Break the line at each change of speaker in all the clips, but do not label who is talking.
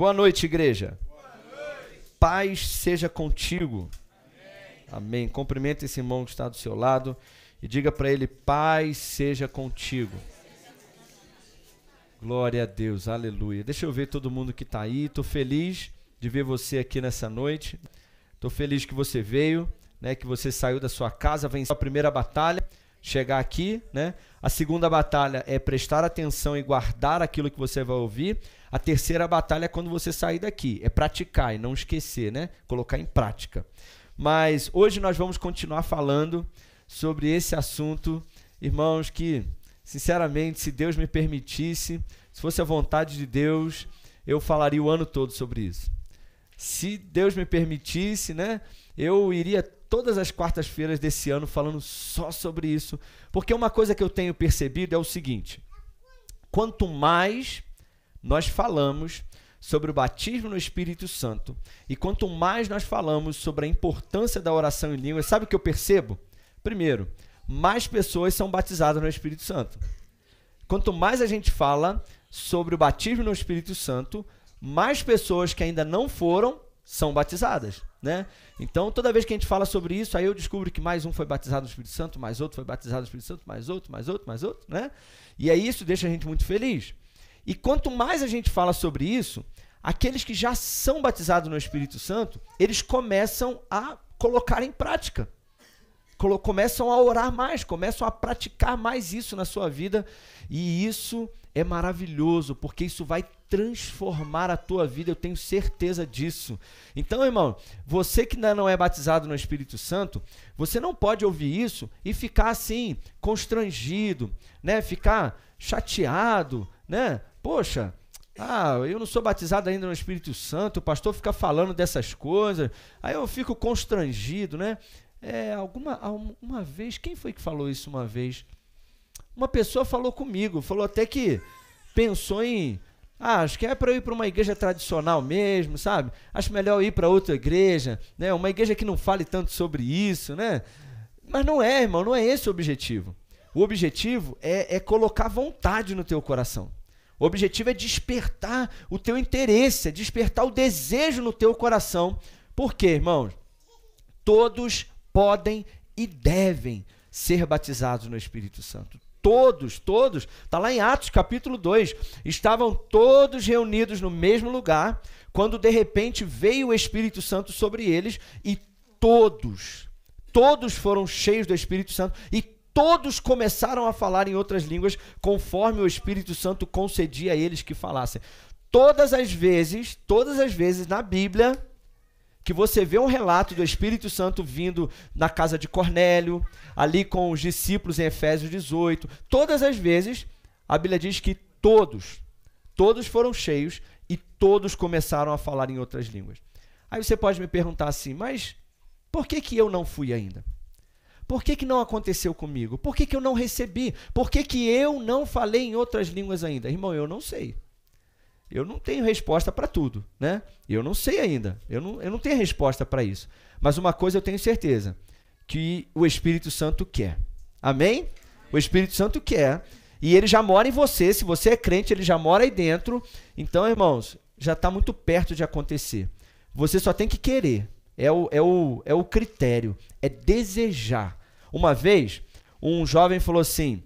Boa noite, igreja. Boa noite. Paz seja contigo. Amém. Cumprimenta esse irmão que está do seu lado e diga para ele: paz seja contigo. Glória a Deus, aleluia. Deixa eu ver todo mundo que está aí. Estou feliz de ver você aqui nessa noite. Estou feliz que você veio, né? Que você saiu da sua casa, venceu a primeira batalha, chegar aqui, né? A segunda batalha é prestar atenção e guardar aquilo que você vai ouvir. A terceira batalha é quando você sair daqui, é praticar e não esquecer, né? Colocar em prática. Mas hoje nós vamos continuar falando sobre esse assunto, irmãos, que, sinceramente, se Deus me permitisse, se fosse a vontade de Deus, eu falaria o ano todo sobre isso. Se Deus me permitisse, né? Eu iria todas as quartas-feiras desse ano falando só sobre isso, porque uma coisa que eu tenho percebido é o seguinte: quanto mais nós falamos sobre o batismo no Espírito Santo e quanto mais nós falamos sobre a importância da oração em línguas, sabe o que eu percebo? Primeiro, mais pessoas são batizadas no Espírito Santo. Quanto mais a gente fala sobre o batismo no Espírito Santo, mais pessoas que ainda não foram são batizadas, né? Então, toda vez que a gente fala sobre isso, aí eu descubro que mais um foi batizado no Espírito Santo, mais outro foi batizado no Espírito Santo, mais outro, né? E aí isso deixa a gente muito feliz. E quanto mais a gente fala sobre isso, aqueles que já são batizados no Espírito Santo, eles começam a colocar em prática. Começam a orar mais, começam a praticar mais isso na sua vida. E isso é maravilhoso, porque isso vai transformar a tua vida, eu tenho certeza disso. Então, irmão, você que ainda não é batizado no Espírito Santo, você não pode ouvir isso e ficar assim, constrangido, né? Ficar chateado, né? Poxa, eu não sou batizado ainda no Espírito Santo, o pastor fica falando dessas coisas, aí eu fico constrangido, né? Uma vez, quem foi que falou isso uma vez? Uma pessoa falou comigo, falou até que pensou em, acho que é para eu ir para uma igreja tradicional mesmo, sabe? Acho melhor ir para outra igreja, né? Uma igreja que não fale tanto sobre isso, né? Mas não é, irmão, não é esse o objetivo. O objetivo é colocar vontade no teu coração. O objetivo é despertar o teu interesse, é despertar o desejo no teu coração. Por quê, irmãos? Todos podem e devem ser batizados no Espírito Santo. Todos, está lá em Atos capítulo 2, estavam todos reunidos no mesmo lugar, quando de repente veio o Espírito Santo sobre eles e todos foram cheios do Espírito Santo e todos começaram a falar em outras línguas, conforme o Espírito Santo concedia a eles que falassem. Todas as vezes na Bíblia, que você vê um relato do Espírito Santo vindo na casa de Cornélio, ali com os discípulos em Efésios 18, todas as vezes, a Bíblia diz que todos foram cheios e todos começaram a falar em outras línguas. Aí você pode me perguntar assim, mas por que eu não fui ainda? Por que não aconteceu comigo? Por que eu não recebi? Por que eu não falei em outras línguas ainda? Irmão, eu não sei. Eu não tenho resposta para tudo, né? Eu não sei ainda. Eu não tenho resposta para isso. Mas uma coisa eu tenho certeza, que o Espírito Santo quer. Amém? O Espírito Santo quer. E ele já mora em você. Se você é crente, ele já mora aí dentro. Então, irmãos, já está muito perto de acontecer. Você só tem que querer. É o critério. É desejar. Uma vez, um jovem falou assim,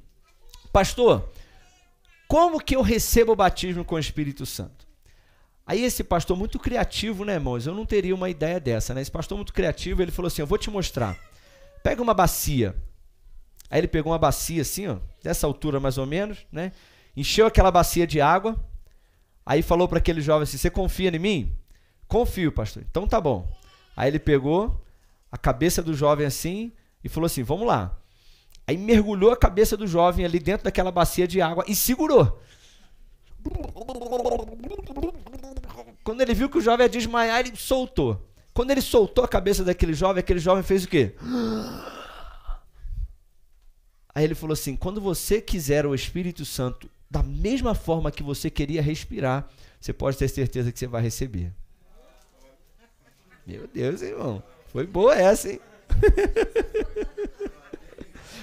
pastor, como que eu recebo o batismo com o Espírito Santo? Aí esse pastor muito criativo, né, irmãos? Eu não teria uma ideia dessa, né? Esse pastor muito criativo, ele falou assim, eu vou te mostrar. Pega uma bacia. Aí ele pegou uma bacia assim, ó, dessa altura mais ou menos, né? Encheu aquela bacia de água. Aí falou para aquele jovem assim, você confia em mim? Confio, pastor. Então tá bom. Aí ele pegou a cabeça do jovem assim e falou assim, vamos lá. Aí mergulhou a cabeça do jovem ali dentro daquela bacia de água e segurou. Quando ele viu que o jovem ia desmaiar, ele soltou. Quando ele soltou a cabeça daquele jovem fez o quê? Aí ele falou assim, quando você quiser o Espírito Santo da mesma forma que você queria respirar, você pode ter certeza que você vai receber. Meu Deus, irmão. Foi boa essa, hein?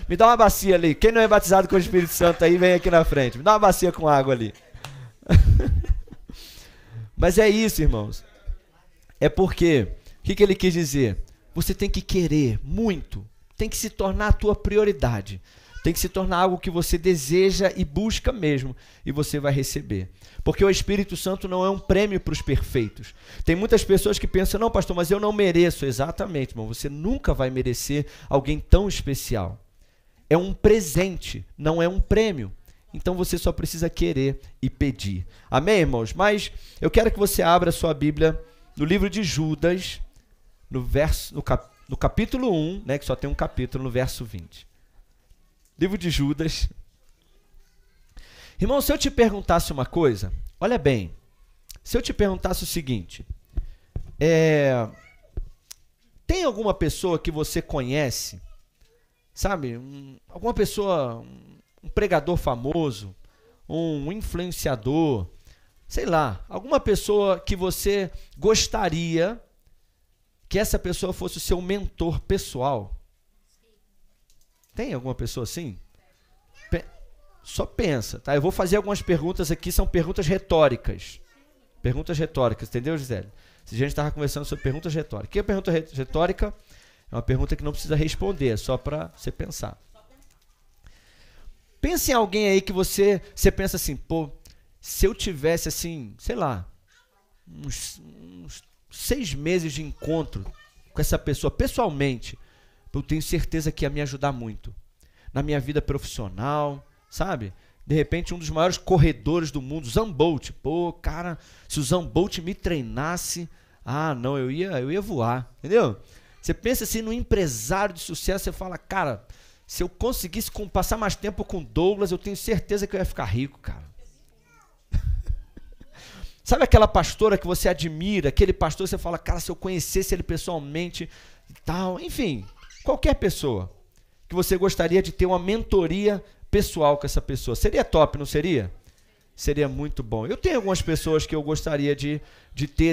Me dá uma bacia ali. Quem não é batizado com o Espírito Santo aí, vem aqui na frente. Me dá uma bacia com água ali. Mas é isso, irmãos. É porque, o que ele quis dizer? Você tem que querer muito, tem que se tornar a tua prioridade, tem que se tornar algo que você deseja e busca mesmo, e você vai receber. Porque o Espírito Santo não é um prêmio para os perfeitos. Tem muitas pessoas que pensam, não, pastor, mas eu não mereço. Exatamente, irmão, você nunca vai merecer alguém tão especial. É um presente, não é um prêmio. Então você só precisa querer e pedir. Amém, irmãos? Mas eu quero que você abra a sua Bíblia no livro de Judas, no capítulo 1, né, que só tem um capítulo, no verso 20. Livro de Judas. Irmão, se eu te perguntasse uma coisa, olha bem, se eu te perguntasse o seguinte, tem alguma pessoa que você conhece, sabe, alguma pessoa, um pregador famoso, um influenciador, sei lá, alguma pessoa que você gostaria que essa pessoa fosse o seu mentor pessoal? Tem alguma pessoa assim? Só pensa, tá? Eu vou fazer algumas perguntas aqui, são perguntas retóricas. Perguntas retóricas, entendeu, Gisele? Se a gente estava conversando sobre perguntas retóricas. O que é pergunta retórica? É uma pergunta que não precisa responder, é só para você pensar. Pense em alguém aí que você pensa assim, pô, se eu tivesse assim, sei lá, uns 6 meses de encontro com essa pessoa pessoalmente, eu tenho certeza que ia me ajudar muito na minha vida profissional, sabe? De repente, um dos maiores corredores do mundo, Usain Bolt. Pô, cara, se o Usain Bolt me treinasse, não, eu ia voar, entendeu? Você pensa assim no empresário de sucesso, você fala, cara, se eu conseguisse passar mais tempo com Douglas, eu tenho certeza que eu ia ficar rico, cara. Sabe aquela pastora que você admira, aquele pastor que você fala, cara, se eu conhecesse ele pessoalmente e tal, enfim, qualquer pessoa que você gostaria de ter uma mentoria pessoal com essa pessoa. Seria top, não seria? Seria muito bom. Eu tenho algumas pessoas que eu gostaria de ter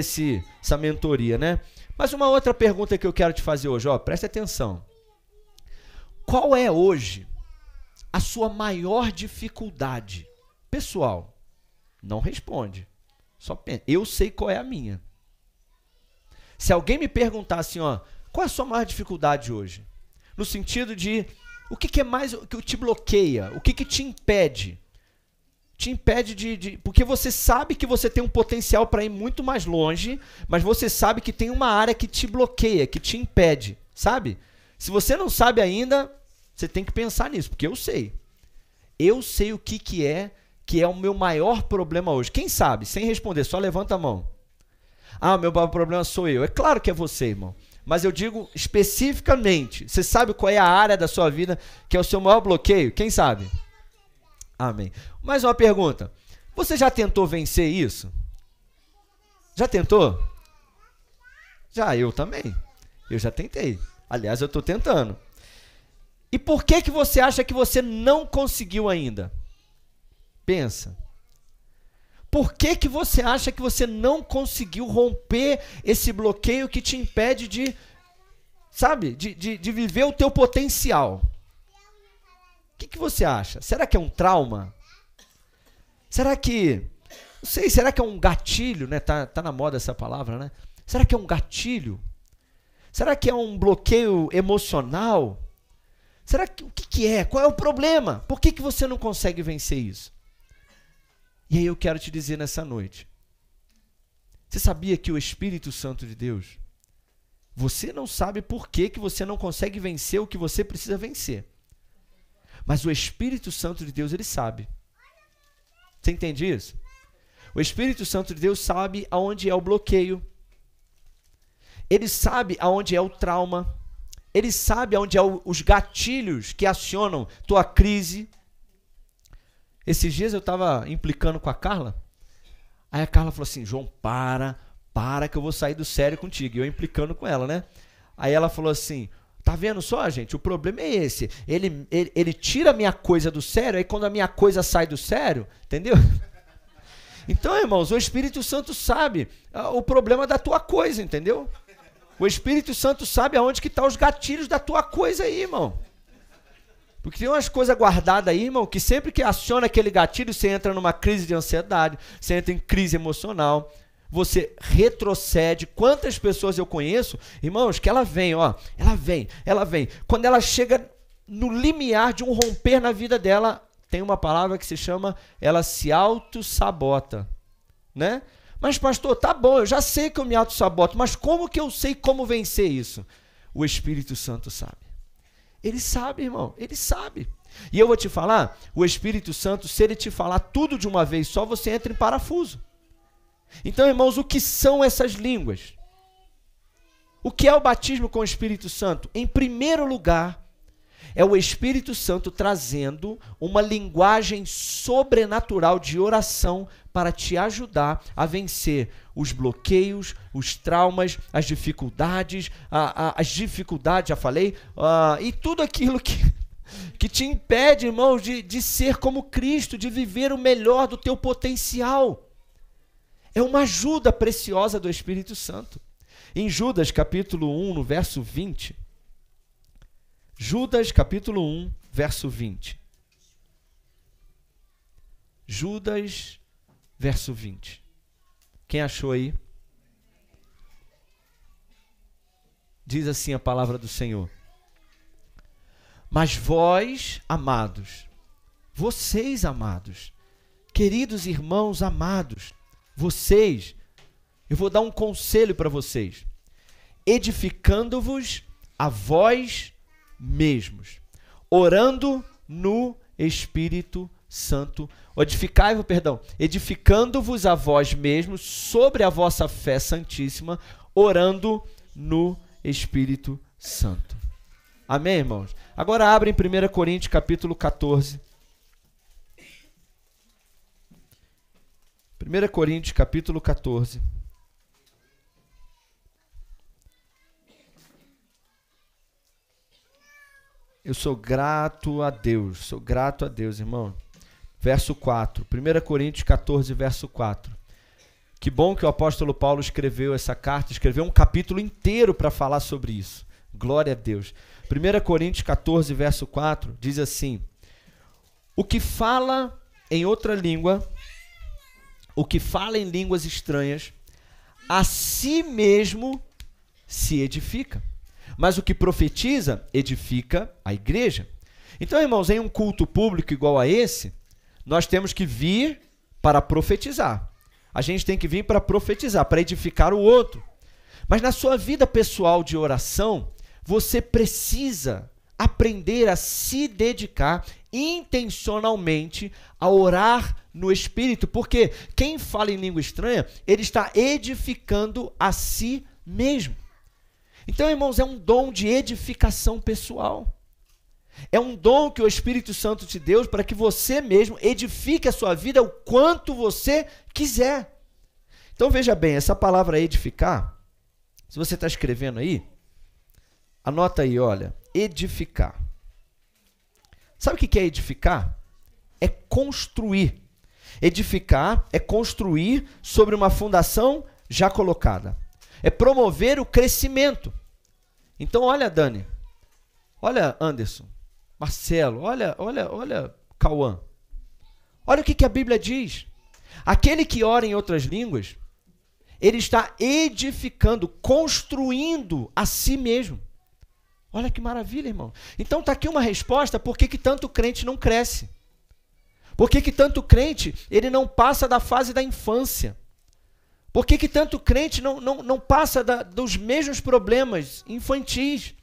essa mentoria, né? Mas uma outra pergunta que eu quero te fazer hoje, preste atenção. Qual é hoje a sua maior dificuldade pessoal? Não responde. Só pensa. Eu sei qual é a minha. Se alguém me perguntar assim, qual é a sua maior dificuldade hoje? No sentido de, o que é mais que te bloqueia? O que te impede? Te impede porque você sabe que você tem um potencial para ir muito mais longe, mas você sabe que tem uma área que te bloqueia, que te impede, sabe? Se você não sabe ainda, você tem que pensar nisso, porque eu sei. Eu sei o que é o meu maior problema hoje. Quem sabe? Sem responder, só levanta a mão. O meu maior problema sou eu. É claro que é você, irmão. Mas eu digo especificamente, você sabe qual é a área da sua vida que é o seu maior bloqueio? Quem sabe? Amém. Mais uma pergunta. Você já tentou vencer isso? Já tentou? Já, eu também. Eu já tentei. Aliás, eu estou tentando. E por que você acha que você não conseguiu ainda? Pensa. Por que você acha que você não conseguiu romper esse bloqueio que te impede de, sabe, de viver o teu potencial? O que você acha? Será que é um trauma? Será que, não sei, será que é um gatilho, né? Tá na moda essa palavra, né? Será que é um gatilho? Será que é um bloqueio emocional? Será que, o que é? Qual é o problema? Por que você não consegue vencer isso? E aí eu quero te dizer nessa noite, você sabia que o Espírito Santo de Deus, você não sabe por que você não consegue vencer o que você precisa vencer. Mas o Espírito Santo de Deus, ele sabe. Você entende isso? O Espírito Santo de Deus sabe aonde é o bloqueio. Ele sabe aonde é o trauma. Ele sabe aonde é os gatilhos que acionam tua crise. Esses dias eu estava implicando com a Carla. Aí a Carla falou assim, João, para que eu vou sair do sério contigo. E eu implicando com ela, né? Aí ela falou assim, tá vendo só, gente? O problema é esse. Ele tira a minha coisa do sério, aí quando a minha coisa sai do sério, entendeu? Então, irmãos, o Espírito Santo sabe o problema da tua coisa, entendeu? O Espírito Santo sabe aonde que estão os gatilhos da tua coisa aí, irmão. Porque tem umas coisas guardadas aí, irmão, que sempre que aciona aquele gatilho, você entra numa crise de ansiedade, você entra em crise emocional. você retrocede. Quantas pessoas eu conheço, irmãos, que ela vem, ó, ela vem. Quando ela chega no limiar de um romper na vida dela, tem uma palavra que se chama, ela se auto-sabota, né? Mas pastor, tá bom, eu já sei que eu me auto-saboto, mas como que eu sei como vencer isso? O Espírito Santo sabe. Ele sabe, irmão, ele sabe. E eu vou te falar, o Espírito Santo, se ele te falar tudo de uma vez só, você entra em parafuso. Então, irmãos, o que são essas línguas? O que é o batismo com o Espírito Santo? Em primeiro lugar, é o Espírito Santo trazendo uma linguagem sobrenatural de oração para te ajudar a vencer os bloqueios, os traumas, as dificuldades, já falei, e tudo aquilo que te impede, irmãos, de ser como Cristo, de viver o melhor do teu potencial. É uma ajuda preciosa do Espírito Santo. Em Judas, capítulo 1, no verso 20. Judas, capítulo 1, verso 20. Judas, verso 20. Quem achou aí? Diz assim a palavra do Senhor. Mas vós, amados, vocês, amados, queridos irmãos amados, vocês, eu vou dar um conselho para vocês, edificando-vos a vós mesmos, orando no Espírito Santo, edificando-vos a vós mesmos sobre a vossa fé santíssima, orando no Espírito Santo. Amém, irmãos? Agora abre em 1 Coríntios capítulo 14. 1 Coríntios capítulo 14. Eu sou grato a Deus, irmão. Verso 4, 1 Coríntios 14, verso 4. Que bom que o apóstolo Paulo escreveu essa carta, escreveu um capítulo inteiro para falar sobre isso. Glória a Deus. 1 Coríntios 14, verso 4, diz assim: o que fala em outra língua, o que fala em línguas estranhas, a si mesmo se edifica. Mas o que profetiza, edifica a igreja. Então, irmãos, em um culto público igual a esse, nós temos que vir para profetizar. A gente tem que vir para profetizar, para edificar o outro. Mas na sua vida pessoal de oração, você precisa aprender a se dedicar intencionalmente a orar no Espírito, porque quem fala em língua estranha, ele está edificando a si mesmo. Então, irmãos, é um dom de edificação pessoal. É um dom que o Espírito Santo te deu para que você mesmo edifique a sua vida o quanto você quiser. Então, veja bem, essa palavra edificar, se você está escrevendo aí, anota aí, olha, edificar. Sabe o que é edificar? É construir. Edificar é construir sobre uma fundação já colocada. É promover o crescimento. Então, olha, Dani, olha, Anderson, Marcelo, olha, Cauã. Olha o que a Bíblia diz. Aquele que ora em outras línguas, ele está edificando, construindo a si mesmo. Olha que maravilha, irmão. Então está aqui uma resposta por que tanto crente não cresce. Por que tanto crente ele não passa da fase da infância. Por que tanto crente não passa dos mesmos problemas infantis.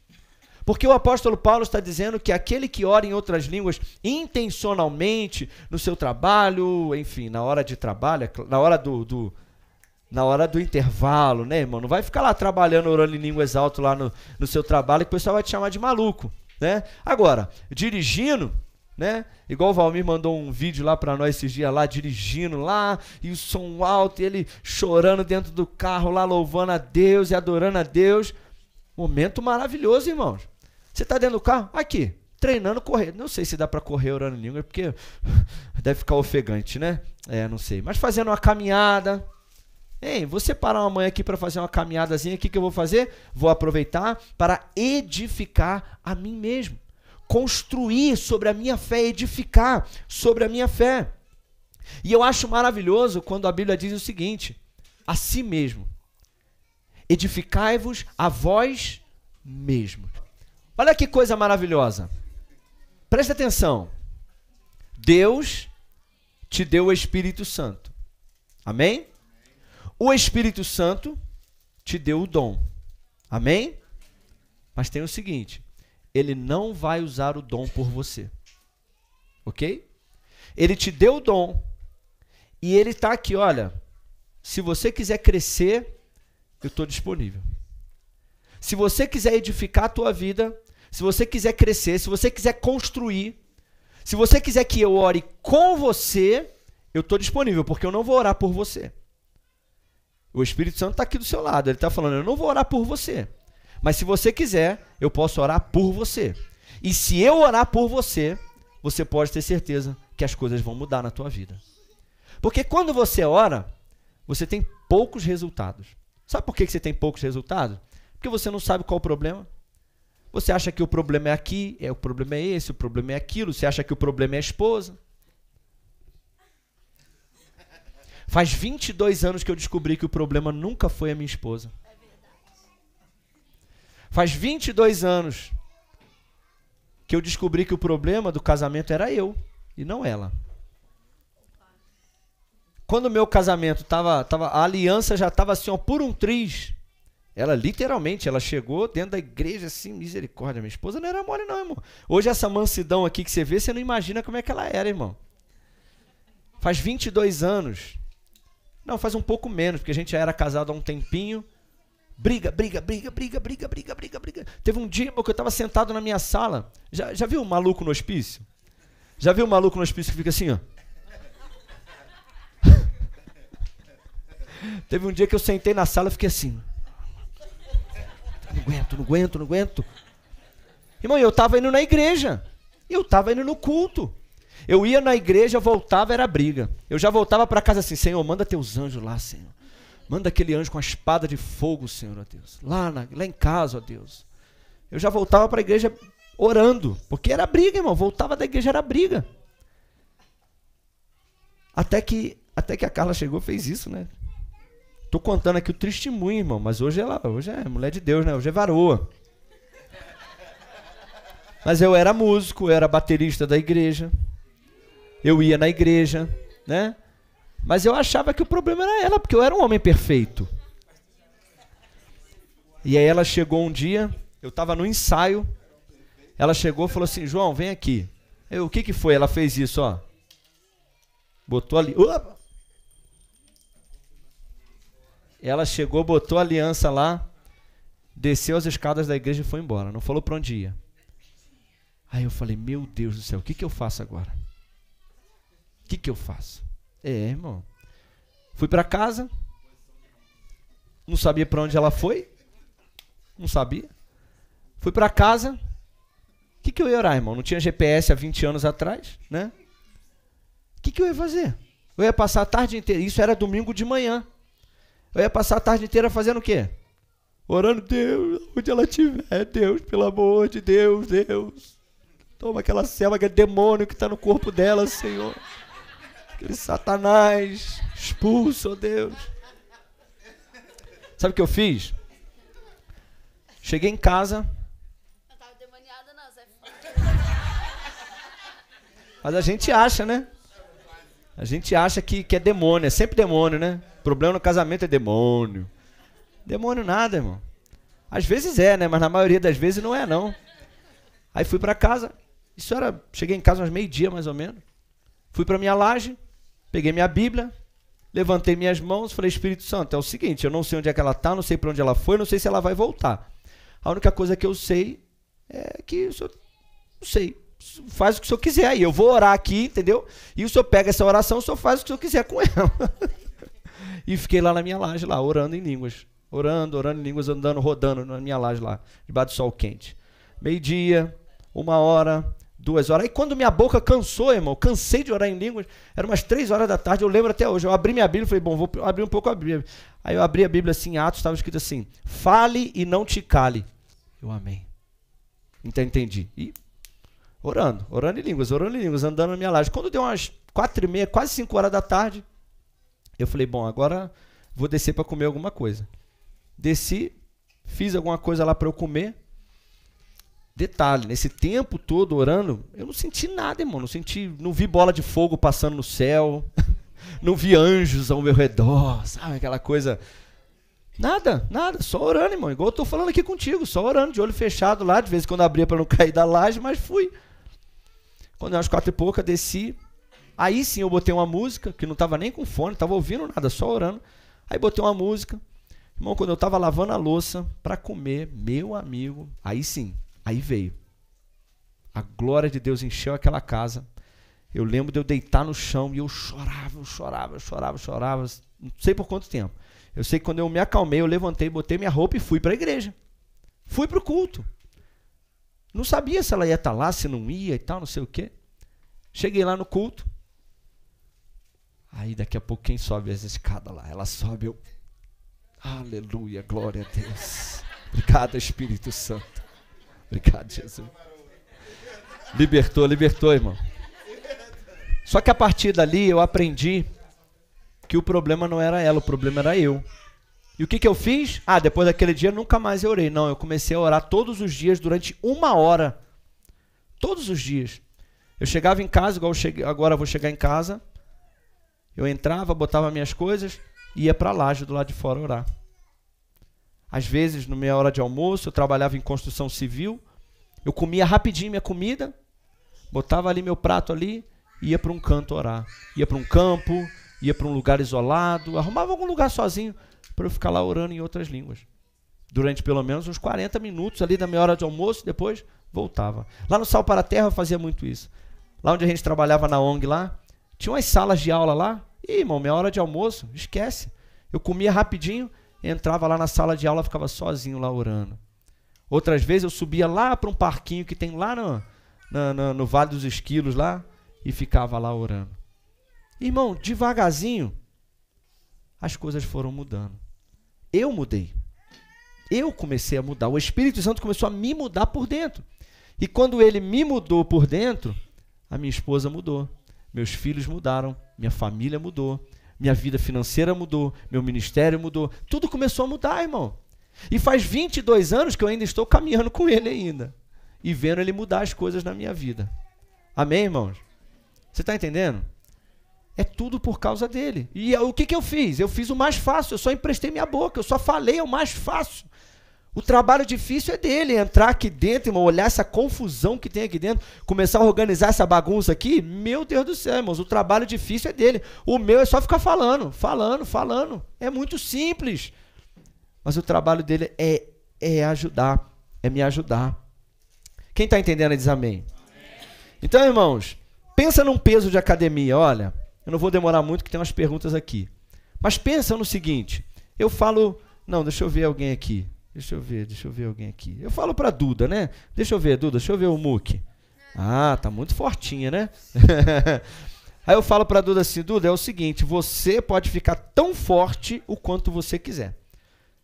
Porque o apóstolo Paulo está dizendo que aquele que ora em outras línguas intencionalmente, no seu trabalho, enfim, na hora de trabalho, na hora do intervalo, né, irmão? Não vai ficar lá trabalhando, orando em línguas alto lá no seu trabalho, que o pessoal vai te chamar de maluco, né? Agora, dirigindo, né? Igual o Valmir mandou um vídeo lá para nós esses dias lá, dirigindo lá, e o som alto, e ele chorando dentro do carro lá, louvando a Deus e adorando a Deus. Momento maravilhoso, irmãos. Você está dentro do carro? Aqui, treinando correr. Não sei se dá para correr orando em língua, porque deve ficar ofegante, né? Não sei. Mas fazendo uma caminhada. Ei, vou separar uma manhã aqui para fazer uma caminhadazinha. O que eu vou fazer? Vou aproveitar para edificar a mim mesmo. Construir sobre a minha fé, edificar sobre a minha fé. E eu acho maravilhoso quando a Bíblia diz o seguinte: a si mesmo. Edificai-vos a vós mesmos. Olha que coisa maravilhosa. Presta atenção. Deus te deu o Espírito Santo. Amém? O Espírito Santo te deu o dom. Amém? Mas tem o seguinte, ele não vai usar o dom por você. Ok? Ele te deu o dom e ele está aqui, olha, se você quiser crescer, eu estou disponível. Se você quiser edificar a tua vida, se você quiser crescer, se você quiser construir, se você quiser que eu ore com você, eu estou disponível, porque eu não vou orar por você. O Espírito Santo está aqui do seu lado, ele está falando, eu não vou orar por você. Mas se você quiser, eu posso orar por você. E se eu orar por você, você pode ter certeza que as coisas vão mudar na tua vida. Porque quando você ora, você tem poucos resultados. Sabe por que você tem poucos resultados? Porque você não sabe qual o problema. Você acha que o problema é aqui, o problema é esse, o problema é aquilo. Você acha que o problema é a esposa. Faz 22 anos que eu descobri que o problema nunca foi a minha esposa. Faz 22 anos que eu descobri que o problema do casamento era eu e não ela. Quando o meu casamento a aliança já estava assim, ó, por um triz. Ela literalmente, ela chegou dentro da igreja assim, misericórdia. Minha esposa não era mole não, irmão. Hoje essa mansidão aqui que você vê, você não imagina como é que ela era, irmão. Faz 22 anos. Não, faz um pouco menos, porque a gente já era casado há um tempinho. Briga. Teve um dia, irmão, que eu estava sentado na minha sala. Já viu um maluco no hospício? Já viu um maluco no hospício que fica assim, ó? Teve um dia que eu sentei na sala e fiquei assim. Não aguento. Irmão, eu estava indo na igreja. Eu estava indo no culto. Eu ia na igreja, voltava, era briga. Eu já voltava para casa assim, Senhor, manda teus anjos lá, Senhor. Manda aquele anjo com a espada de fogo, Senhor, ó Deus. Lá em casa, ó Deus. Eu já voltava para a igreja orando, porque era briga, irmão. Voltava da igreja, era briga. Até que a Carla chegou e fez isso, né? Tô contando aqui o testemunho, irmão, mas hoje é mulher de Deus, né? Hoje é varoa. Mas eu era músico, eu era baterista da igreja. Eu ia na igreja, né? Mas eu achava que o problema era ela, porque eu era um homem perfeito. E aí ela chegou um dia, eu estava no ensaio, ela chegou e falou assim, João, vem aqui. O que foi? Ela fez isso, ó. Botou ali. Opa! Ela chegou, botou a aliança lá, desceu as escadas da igreja e foi embora. Não falou para onde ia. Aí eu falei, meu Deus do céu, o que eu faço agora? O que eu faço? Irmão. Fui para casa. Não sabia para onde ela foi. Não sabia. Fui para casa. O que eu ia orar, irmão? Não tinha GPS há 20 anos atrás, né? O que eu ia fazer? Eu ia passar a tarde inteira. Isso era domingo de manhã. Eu ia passar a tarde inteira fazendo o quê? Orando, Deus, onde ela estiver, Deus, pelo amor de Deus, Deus. Toma aquela selva, aquele demônio que está no corpo dela, Senhor. Aquele Satanás, expulso, ó Deus. Sabe o que eu fiz? Cheguei em casa.
Eu tava demoniada, não, Zé.
Mas a gente acha, né? A gente acha que é demônio, é sempre demônio, né? O problema no casamento é demônio. Demônio nada, irmão. Às vezes é, né? Mas na maioria das vezes não é, não. Aí fui para casa. Cheguei em casa umas meio-dia, mais ou menos. Fui para minha laje, peguei minha Bíblia, levantei minhas mãos, falei, Espírito Santo, é o seguinte, eu não sei onde é que ela está, não sei para onde ela foi, não sei se ela vai voltar. A única coisa que eu sei é que o senhor, não sei, faz o que o senhor quiser aí. Eu vou orar aqui, entendeu? E o senhor pega essa oração, o senhor faz o que o senhor quiser com ela. E fiquei lá na minha laje, lá, orando em línguas. Orando em línguas, andando, rodando na minha laje lá, debaixo do sol quente. Meio-dia, 1 hora, 2 horas. Aí quando minha boca cansou, irmão, cansei de orar em línguas, eram umas 3 horas da tarde, eu lembro até hoje. Eu abri minha Bíblia e falei, bom, vou abrir um pouco a Bíblia. Aí eu abri a Bíblia assim, em Atos, estava escrito assim, fale e não te cale. Eu amém. Então entendi. E orando em línguas, andando na minha laje. Quando deu umas 4h30, quase 5 horas da tarde, eu falei, bom, agora vou descer para comer alguma coisa. Desci, fiz alguma coisa lá para eu comer. Detalhe, nesse tempo todo orando, eu não senti nada, irmão. Não vi bola de fogo passando no céu. Não vi anjos ao meu redor, sabe? Aquela coisa. Nada, só orando, irmão. Igual eu tô falando aqui contigo, só orando, de olho fechado lá. De vez em quando abria para não cair da laje, mas fui. Quando eu às 4h30, desci. Aí sim eu botei uma música, que não estava nem com fone, não estava ouvindo nada, só orando. Aí botei uma música. Irmão, quando eu estava lavando a louça para comer, meu amigo, aí sim, aí veio. A glória de Deus encheu aquela casa. Eu lembro de eu deitar no chão e eu chorava. Não sei por quanto tempo. Eu sei que quando eu me acalmei, eu levantei, botei minha roupa e fui para a igreja. Fui para o culto. Não sabia se ela ia estar lá, se não ia e tal, não sei o quê. Cheguei lá no culto. Aí daqui a pouco quem sobe as escadas lá? Ela sobe, eu... Aleluia, glória a Deus. Obrigado, Espírito Santo. Obrigado, Jesus. Libertou, irmão. Só que a partir dali eu aprendi que o problema não era ela, o problema era eu. E o que eu fiz? Depois daquele dia nunca mais eu orei. Não, eu comecei a orar todos os dias durante 1 hora. Todos os dias. Eu chegava em casa, agora eu vou chegar em casa. Eu entrava, botava minhas coisas e ia para a laje do lado de fora orar. Às vezes, na minha hora de almoço, eu trabalhava em construção civil. Eu comia rapidinho minha comida, botava ali meu prato ali, ia para um canto orar. Ia para um campo, ia para um lugar isolado, arrumava algum lugar sozinho para eu ficar lá orando em outras línguas. Durante pelo menos uns 40 minutos ali da minha hora de almoço, depois voltava. Lá no Sal para a Terra eu fazia muito isso. Lá onde a gente trabalhava na ONG lá, tinha umas salas de aula lá. Ih, irmão, minha hora de almoço, esquece. Eu comia rapidinho, entrava lá na sala de aula, ficava sozinho lá orando. Outras vezes eu subia lá para um parquinho que tem lá no Vale dos Esquilos lá e ficava lá orando. Irmão, devagarzinho, as coisas foram mudando. Eu mudei. Eu comecei a mudar. O Espírito Santo começou a me mudar por dentro. E quando ele me mudou por dentro, a minha esposa mudou. Meus filhos mudaram. Minha família mudou. Minha vida financeira mudou. Meu ministério mudou. Tudo começou a mudar, irmão. E faz 22 anos que eu ainda estou caminhando com ele ainda. E vendo ele mudar as coisas na minha vida. Amém, irmãos? Você está entendendo? É tudo por causa dele. E o que eu fiz? Eu fiz o mais fácil. Eu só emprestei minha boca. Eu só falei o mais fácil. O trabalho difícil é dele. Entrar aqui dentro, irmão, olhar essa confusão que tem aqui dentro, começar a organizar essa bagunça aqui. Meu Deus do céu, irmãos. O trabalho difícil é dele. O meu é só ficar falando. É muito simples. Mas o trabalho dele é ajudar. É me ajudar. Quem está entendendo diz amém. Então, irmãos, pensa num peso de academia. Olha, eu não vou demorar muito que tem umas perguntas aqui. Mas pensa no seguinte. Eu falo... Não, deixa eu ver alguém aqui. Deixa eu ver alguém aqui. Eu falo para Duda, né? Deixa eu ver, Duda, deixa eu ver o Muque. Tá muito fortinha, né? Aí eu falo para Duda assim, Duda, é o seguinte, você pode ficar tão forte o quanto você quiser.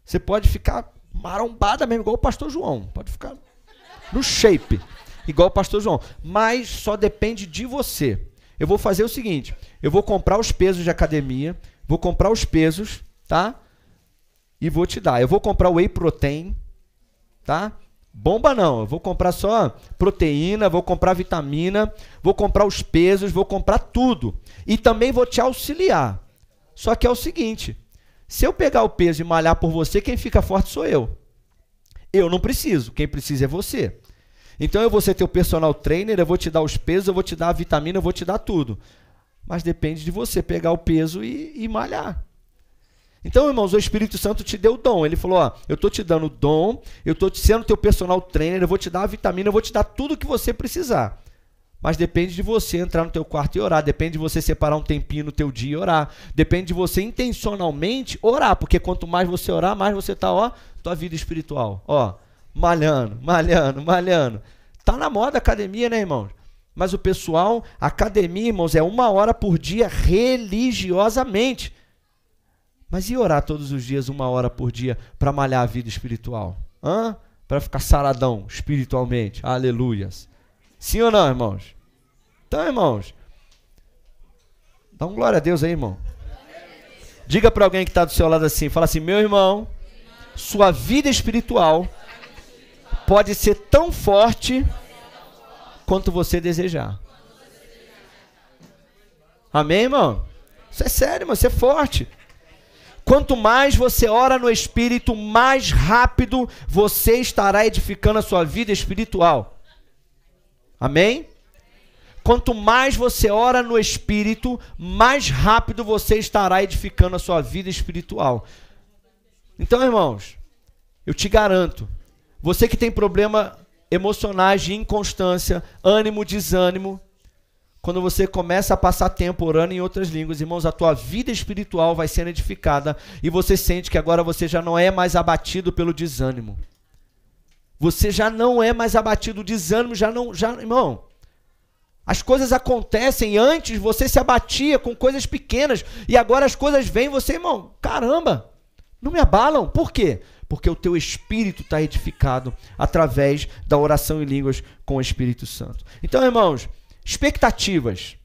Você pode ficar marombada mesmo, igual o pastor João. Pode ficar no shape, igual o pastor João. Mas só depende de você. Eu vou fazer o seguinte, eu vou comprar os pesos de academia, vou comprar os pesos, tá? E vou te dar. Eu vou comprar whey protein, tá? Bomba não, eu vou comprar só proteína, vou comprar vitamina, vou comprar os pesos, vou comprar tudo. E também vou te auxiliar. Só que é o seguinte, se eu pegar o peso e malhar por você, quem fica forte sou eu. Eu não preciso, quem precisa é você. Então eu vou ser teu personal trainer, eu vou te dar os pesos, eu vou te dar a vitamina, eu vou te dar tudo. Mas depende de você pegar o peso e malhar. Então, irmãos, o Espírito Santo te deu o dom. Ele falou, eu estou te dando o dom, eu estou sendo teu personal trainer, eu vou te dar a vitamina, eu vou te dar tudo o que você precisar. Mas depende de você entrar no teu quarto e orar, depende de você separar um tempinho no teu dia e orar, depende de você intencionalmente orar, porque quanto mais você orar, mais você está, tua vida espiritual, malhando. Tá na moda a academia, né, irmãos? Mas o pessoal, academia, irmãos, é 1 hora por dia religiosamente. Mas e orar todos os dias 1 hora por dia para malhar a vida espiritual? Para ficar saradão espiritualmente? Aleluias. Sim ou não, irmãos? Então, irmãos, dá um glória a Deus aí, irmão. Diga para alguém que está do seu lado assim, fala assim, meu irmão, sua vida espiritual pode ser tão forte quanto você desejar. Amém, irmão? Isso é sério, irmão, isso é forte. Quanto mais você ora no Espírito, mais rápido você estará edificando a sua vida espiritual. Amém? Quanto mais você ora no Espírito, mais rápido você estará edificando a sua vida espiritual. Então, irmãos, eu te garanto, você que tem problema emocionais de inconstância, ânimo, desânimo, quando você começa a passar tempo orando em outras línguas, irmãos, a tua vida espiritual vai sendo edificada e você sente que agora você já não é mais abatido pelo desânimo. Você já não é mais abatido, o desânimo irmão, as coisas acontecem, antes você se abatia com coisas pequenas e agora as coisas vêm, você, irmão, caramba, não me abalam. Por quê? Porque o teu espírito está edificado através da oração em línguas com o Espírito Santo. Então, irmãos, expectativas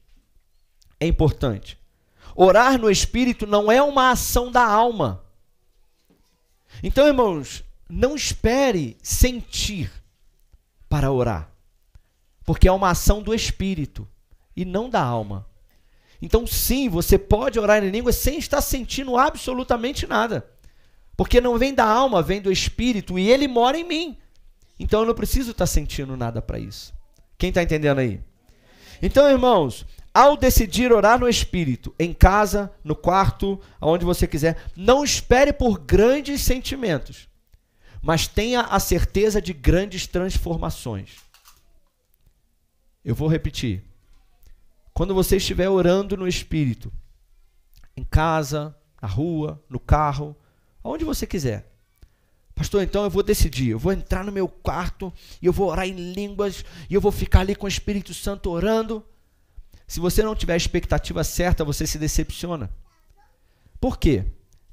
é importante. Orar no Espírito não é uma ação da alma. Então, irmãos, não espere sentir para orar, porque é uma ação do Espírito e não da alma. Então, sim, você pode orar em línguas sem estar sentindo absolutamente nada, porque não vem da alma, vem do Espírito e ele mora em mim. Então, eu não preciso estar sentindo nada para isso. Quem está entendendo aí? Então, irmãos, ao decidir orar no Espírito, em casa, no quarto, aonde você quiser, não espere por grandes sentimentos, mas tenha a certeza de grandes transformações. Eu vou repetir. Quando você estiver orando no Espírito, em casa, na rua, no carro, aonde você quiser, pastor, então eu vou decidir, eu vou entrar no meu quarto e eu vou orar em línguas e eu vou ficar ali com o Espírito Santo orando. Se você não tiver a expectativa certa, você se decepciona. Por quê?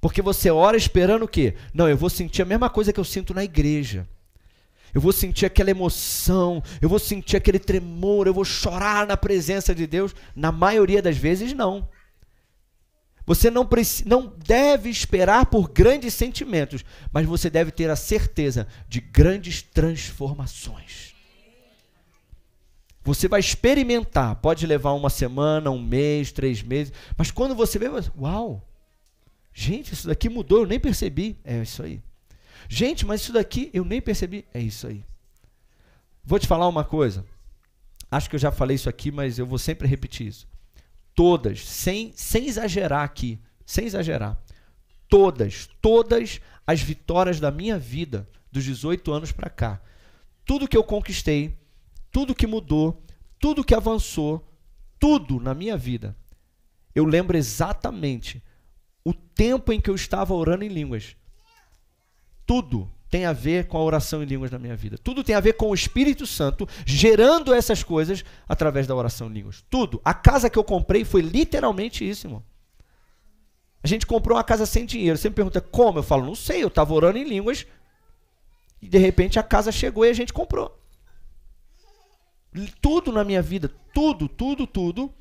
Porque você ora esperando o quê? Não, eu vou sentir a mesma coisa que eu sinto na igreja. Eu vou sentir aquela emoção, eu vou sentir aquele tremor, eu vou chorar na presença de Deus. Na maioria das vezes, não. Você não deve esperar por grandes sentimentos, mas você deve ter a certeza de grandes transformações. Você vai experimentar, pode levar uma semana, um mês, 3 meses, mas quando você vê, uau, gente, isso daqui mudou, eu nem percebi. É isso aí. Gente, mas isso daqui eu nem percebi. É isso aí. Vou te falar uma coisa. Acho que eu já falei isso aqui, mas eu vou sempre repetir isso. Todas, sem exagerar aqui, sem exagerar, todas as vitórias da minha vida, dos 18 anos para cá, tudo que eu conquistei, tudo que mudou, tudo que avançou, tudo na minha vida, eu lembro exatamente o tempo em que eu estava orando em línguas. Tudo tem a ver com a oração em línguas na minha vida. Tudo tem a ver com o Espírito Santo gerando essas coisas através da oração em línguas. Tudo. A casa que eu comprei foi literalmente isso, irmão. A gente comprou uma casa sem dinheiro. Você me pergunta como? Eu falo, não sei, eu estava orando em línguas e de repente a casa chegou e a gente comprou. Tudo na minha vida, tudo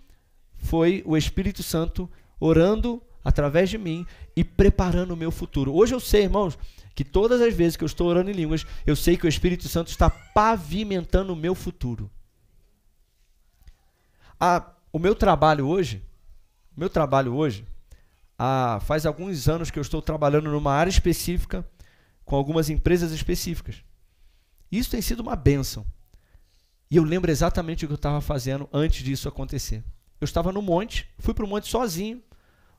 foi o Espírito Santo orando através de mim e preparando o meu futuro. Hoje eu sei, irmãos, que todas as vezes que eu estou orando em línguas, eu sei que o Espírito Santo está pavimentando o meu futuro. O meu trabalho hoje, faz alguns anos que eu estou trabalhando numa área específica, com algumas empresas específicas. Isso tem sido uma bênção. E eu lembro exatamente o que eu estava fazendo antes disso acontecer. Eu estava no monte, fui para o monte sozinho,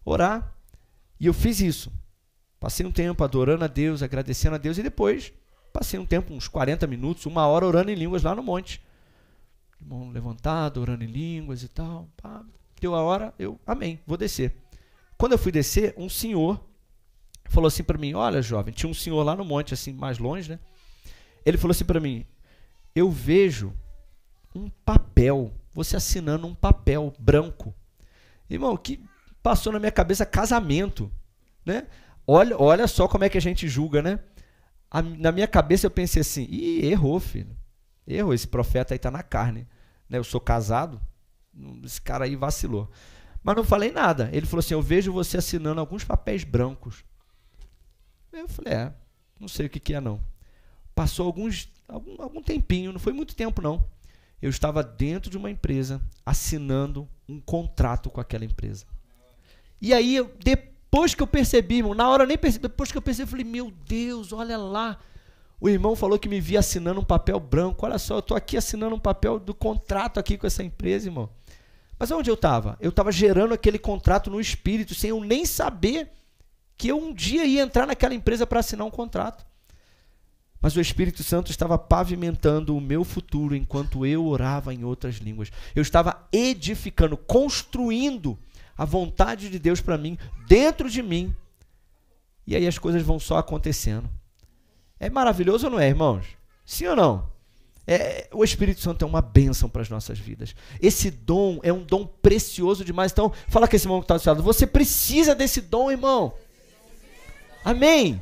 orar, e eu fiz isso. Passei um tempo adorando a Deus, agradecendo a Deus, e depois passei um tempo, uns 40 minutos, 1 hora orando em línguas lá no monte. Mão levantada, orando em línguas e tal. Pá, deu a hora, amém, vou descer. Quando eu fui descer, um senhor falou assim para mim, olha jovem, tinha um senhor lá no monte, assim, mais longe, né? Ele falou assim para mim, eu vejo um papel, você assinando um papel branco. Irmão, o que passou na minha cabeça? Casamento, né? Olha só como é que a gente julga, né? Na minha cabeça eu pensei assim, errou, filho. Errou, esse profeta aí tá na carne. Né? Eu sou casado, esse cara aí vacilou. Mas não falei nada. Ele falou assim, eu vejo você assinando alguns papéis brancos. Eu falei, não sei o que é não. Passou algum tempinho, não foi muito tempo não. Eu estava dentro de uma empresa, assinando um contrato com aquela empresa. E aí, depois que eu percebi, irmão, na hora eu nem percebi, depois que eu percebi, eu falei, meu Deus, olha lá. O irmão falou que me via assinando um papel branco. Olha só, eu estou aqui assinando um papel do contrato aqui com essa empresa, irmão. Mas onde eu estava? Eu estava gerando aquele contrato no espírito, sem eu nem saber que eu um dia ia entrar naquela empresa para assinar um contrato. Mas o Espírito Santo estava pavimentando o meu futuro enquanto eu orava em outras línguas. Eu estava edificando, construindo a vontade de Deus para mim, dentro de mim. E aí as coisas vão só acontecendo. É maravilhoso ou não é, irmãos? Sim ou não? O Espírito Santo é uma bênção para as nossas vidas. Esse dom é um dom precioso demais. Então, fala com esse irmão que está do seu lado. Você precisa desse dom, irmão. Amém?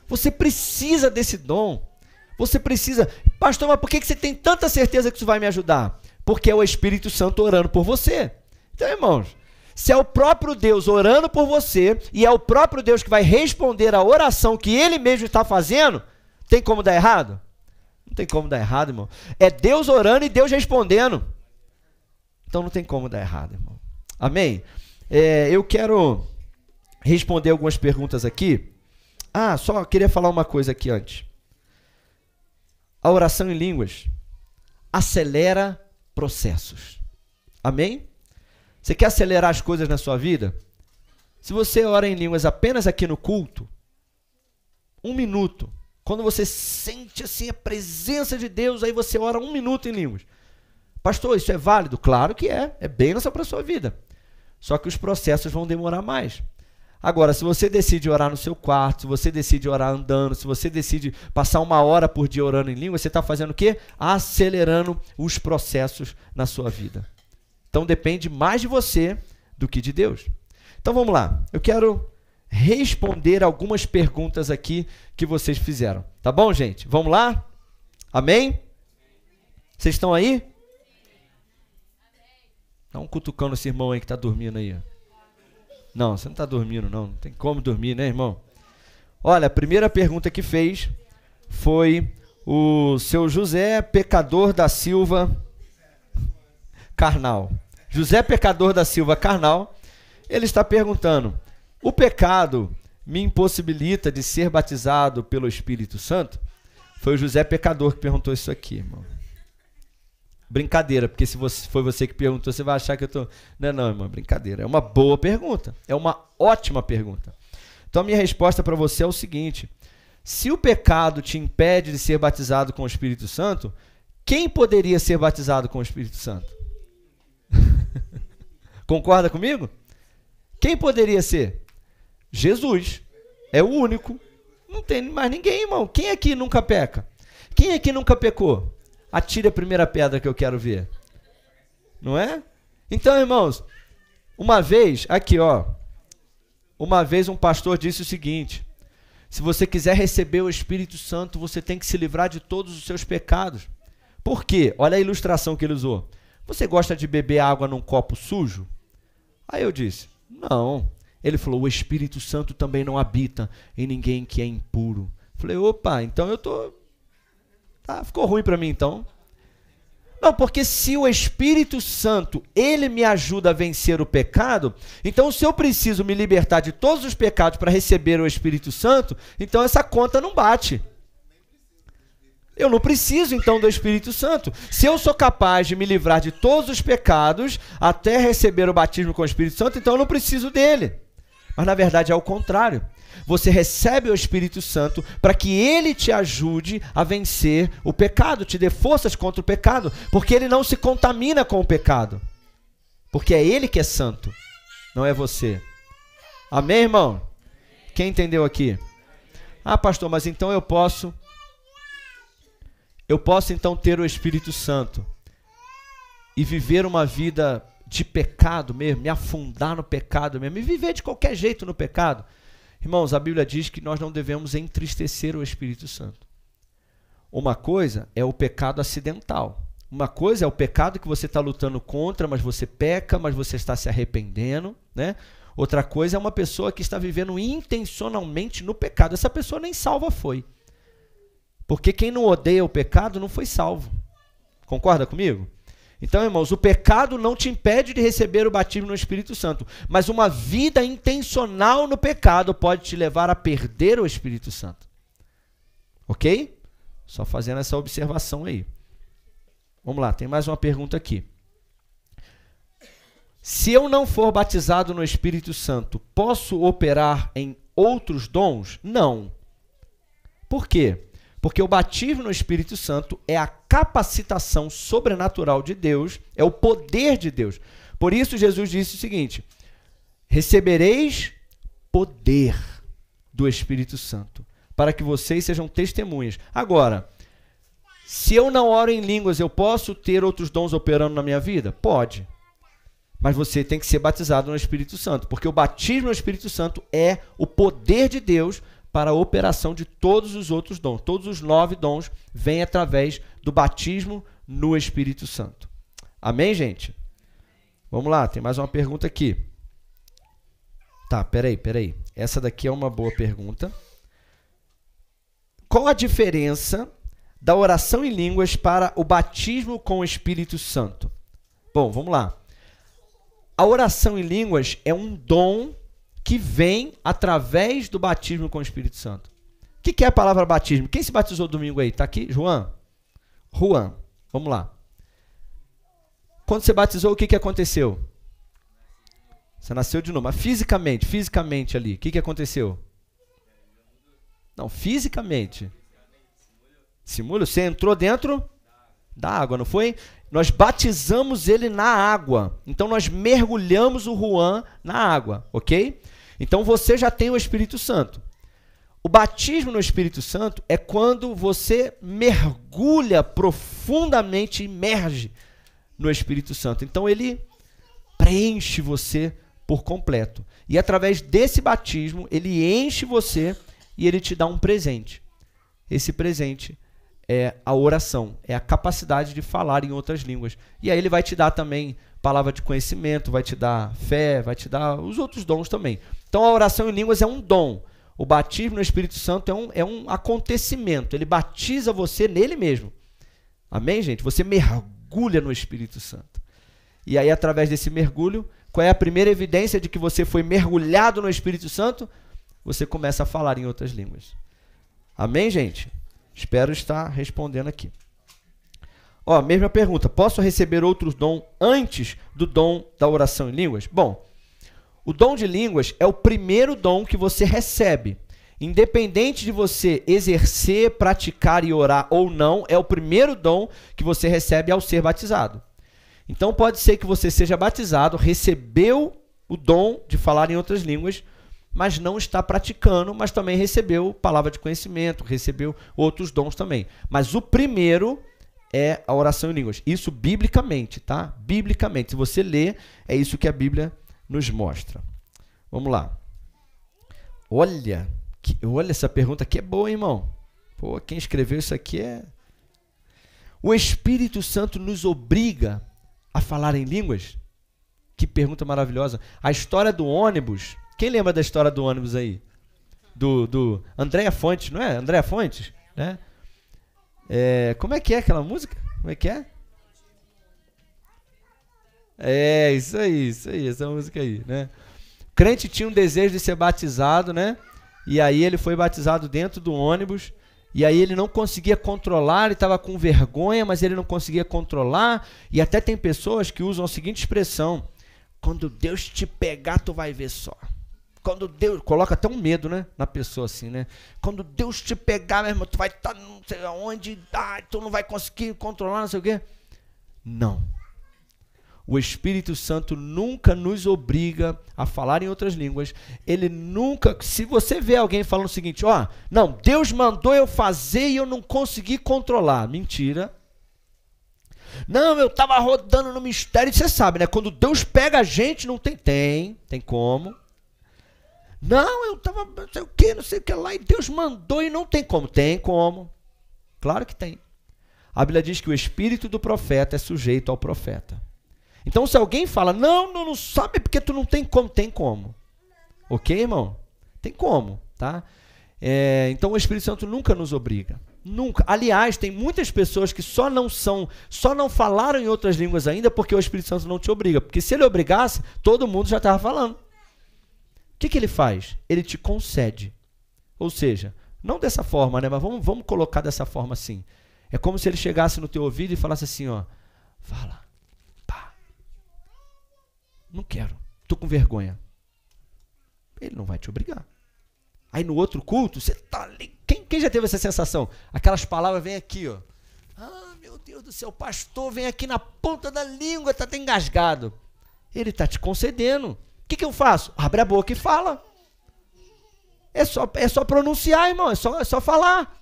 Você precisa desse dom. Você precisa. Pastor, mas por que você tem tanta certeza que isso vai me ajudar? Porque é o Espírito Santo orando por você. Então, irmãos, se é o próprio Deus orando por você e é o próprio Deus que vai responder a oração que Ele mesmo está fazendo, tem como dar errado? Não tem como dar errado, irmão. É Deus orando e Deus respondendo. Então não tem como dar errado, irmão. Amém? Eu quero responder algumas perguntas aqui. Só queria falar uma coisa aqui antes. A oração em línguas acelera processos. Amém? Você quer acelerar as coisas na sua vida? Se você ora em línguas apenas aqui no culto, 1 minuto, quando você sente assim a presença de Deus, aí você ora 1 minuto em línguas. Pastor, isso é válido? Claro que é bênção para a sua vida. Só que os processos vão demorar mais. Agora, se você decide orar no seu quarto, se você decide orar andando, se você decide passar 1 hora por dia orando em língua, você está fazendo o quê? Acelerando os processos na sua vida. Então depende mais de você do que de Deus. Então vamos lá. Eu quero responder algumas perguntas aqui que vocês fizeram. Tá bom, gente? Vamos lá? Amém? Vocês estão aí? Dá um cutucão nesse irmão aí que está dormindo aí. Não, você não está dormindo não. Não tem como dormir, né, irmão? Olha, a primeira pergunta que fez foi o seu José Pecador da Silva Carnal. José Pecador da Silva Carnal. Ele está perguntando: o pecado me impossibilita de ser batizado pelo Espírito Santo? Foi o José Pecador que perguntou isso aqui, irmão. Brincadeira, porque se foi você que perguntou, você vai achar que eu tô... Não, irmão, brincadeira. É uma boa pergunta. É uma ótima pergunta. Então, a minha resposta para você é o seguinte: se o pecado te impede de ser batizado com o Espírito Santo, quem poderia ser batizado com o Espírito Santo? Concorda comigo? Quem poderia ser? Jesus. É o único. Não tem mais ninguém, irmão. Quem aqui nunca peca? Quem aqui nunca pecou? Atire a primeira pedra que eu quero ver. Não é? Então, irmãos, uma vez um pastor disse o seguinte: se você quiser receber o Espírito Santo, você tem que se livrar de todos os seus pecados. Por quê? Olha a ilustração que ele usou. Você gosta de beber água num copo sujo? Aí eu disse, não. Ele falou, o Espírito Santo também não habita em ninguém que é impuro. Falei, opa, então eu tô... ficou ruim para mim então. Não, porque se o Espírito Santo, ele me ajuda a vencer o pecado, então se eu preciso me libertar de todos os pecados para receber o Espírito Santo, então essa conta não bate. Eu não preciso então do Espírito Santo. Se eu sou capaz de me livrar de todos os pecados até receber o batismo com o Espírito Santo, então eu não preciso dele. Mas na verdade é o contrário. Você recebe o Espírito Santo para que ele te ajude a vencer o pecado, te dê forças contra o pecado, porque ele não se contamina com o pecado. Porque é ele que é santo, não é você. Amém, irmão? Quem entendeu aqui? Pastor, mas então eu posso então ter o Espírito Santo e viver uma vida de pecado mesmo, me afundar no pecado mesmo, e viver de qualquer jeito no pecado. Irmãos, a Bíblia diz que nós não devemos entristecer o Espírito Santo. Uma coisa é o pecado acidental, Uma coisa é o pecado que você está lutando contra, mas você peca, mas você está se arrependendo, né? Outra coisa é uma pessoa que está vivendo intencionalmente no pecado. Essa pessoa nem salva foi. Porque quem não odeia o pecado não foi salvo. Concorda comigo? Então, irmãos, o pecado não te impede de receber o batismo no Espírito Santo, mas uma vida intencional no pecado pode te levar a perder o Espírito Santo. Ok? Só fazendo essa observação aí. Vamos lá, tem mais uma pergunta aqui. Se eu não for batizado no Espírito Santo, posso operar em outros dons? Não. Por quê? Porque o batismo no Espírito Santo é a capacitação sobrenatural de Deus, é o poder de Deus. Por isso Jesus disse o seguinte: recebereis poder do Espírito Santo, para que vocês sejam testemunhas. Agora, se eu não oro em línguas, eu posso ter outros dons operando na minha vida? Pode. Mas você tem que ser batizado no Espírito Santo, porque o batismo no Espírito Santo é o poder de Deus para a operação de todos os outros dons. Todos os 9 dons vêm através do batismo no Espírito Santo. Amém, gente? Vamos lá, tem mais uma pergunta aqui. Tá, peraí. Essa daqui é uma boa pergunta. Qual a diferença da oração em línguas para o batismo com o Espírito Santo? Bom, vamos lá. A oração em línguas é um dom que vem através do batismo com o Espírito Santo. O que é a palavra batismo? Quem se batizou domingo aí? Está aqui? Juan? Vamos lá. Quando você batizou, o que aconteceu? Você nasceu de novo. Mas fisicamente ali, o que aconteceu? Não, fisicamente. Simula? Você entrou dentro da água, não foi? Nós batizamos ele na água. Então, nós mergulhamos o Juan na água, ok? Então, você já tem o Espírito Santo. O batismo no Espírito Santo é quando você mergulha profundamente, imerge no Espírito Santo. Então, ele preenche você por completo. E através desse batismo, ele enche você e ele te dá um presente. Esse presente é a oração, é a capacidade de falar em outras línguas. E aí ele vai te dar também palavra de conhecimento, vai te dar fé, vai te dar os outros dons também. Então a oração em línguas é um dom. O batismo no Espírito Santo é um acontecimento. Ele batiza você nele mesmo. Amém, gente? Você mergulha no Espírito Santo. E aí, através desse mergulho, qual é a primeira evidência de que você foi mergulhado no Espírito Santo? Você começa a falar em outras línguas. Amém, gente? Espero estar respondendo aqui. Ó, mesma pergunta. Posso receber outros dons antes do dom da oração em línguas? Bom, o dom de línguas é o primeiro dom que você recebe. Independente de você exercer, praticar e orar ou não, é o primeiro dom que você recebe ao ser batizado. Então pode ser que você seja batizado, recebeu o dom de falar em outras línguas, mas não está praticando, mas também recebeu palavra de conhecimento, recebeu outros dons também. Mas o primeiro é a oração em línguas. Isso biblicamente, tá? Biblicamente. Se você ler, é isso que a Bíblia nos mostra. Vamos lá. Olha essa pergunta aqui é boa, hein, irmão? Pô, quem escreveu isso aqui é... O Espírito Santo nos obriga a falar em línguas? Que pergunta maravilhosa. A história do ônibus... Quem lembra da história do ônibus aí? Do Andréa Fontes, não é? Andréa Fontes, né? Como é que é aquela música? Como é que é? Isso aí, essa música aí, né? O crente tinha um desejo de ser batizado, né? E aí ele foi batizado dentro do ônibus, e aí ele não conseguia controlar, ele estava com vergonha, mas ele não conseguia controlar, e até tem pessoas que usam a seguinte expressão: quando Deus te pegar, tu vai ver só. Quando Deus... Coloca até um medo, né? Na pessoa assim, né? Quando Deus te pegar, meu irmão, tu vai estar não sei aonde, tu não vai conseguir controlar, não sei o quê. Não. O Espírito Santo nunca nos obriga a falar em outras línguas. Ele nunca... Se você vê alguém falando o seguinte, ó, não, Deus mandou eu fazer e eu não consegui controlar. Mentira. Não, eu estava rodando no mistério. Você sabe, né? Quando Deus pega a gente, não tem... Tem como. Não, eu estava não sei o que lá, e Deus mandou e não tem como. Tem como. Claro que tem. A Bíblia diz que o espírito do profeta é sujeito ao profeta. Então, se alguém fala, não sabe porque tu não tem como. Tem como. Ok, irmão? Tem como, tá? Então, o Espírito Santo nunca nos obriga. Nunca. Aliás, tem muitas pessoas que só não falaram em outras línguas ainda porque o Espírito Santo não te obriga. Porque se ele obrigasse, todo mundo já estava falando. O que ele faz? Ele te concede. Ou seja, não dessa forma, né? Mas vamos colocar dessa forma assim. É como se ele chegasse no teu ouvido e falasse assim, ó. Fala. Pá. Não quero. Tô com vergonha. Ele não vai te obrigar. Aí no outro culto, você tá ali. Quem já teve essa sensação? Aquelas palavras vêm aqui, ó. Ah, meu Deus do céu, pastor, vem aqui na ponta da língua, tá até engasgado. Ele tá te concedendo. O que eu faço? Abre a boca e fala. É só pronunciar, irmão, é só falar.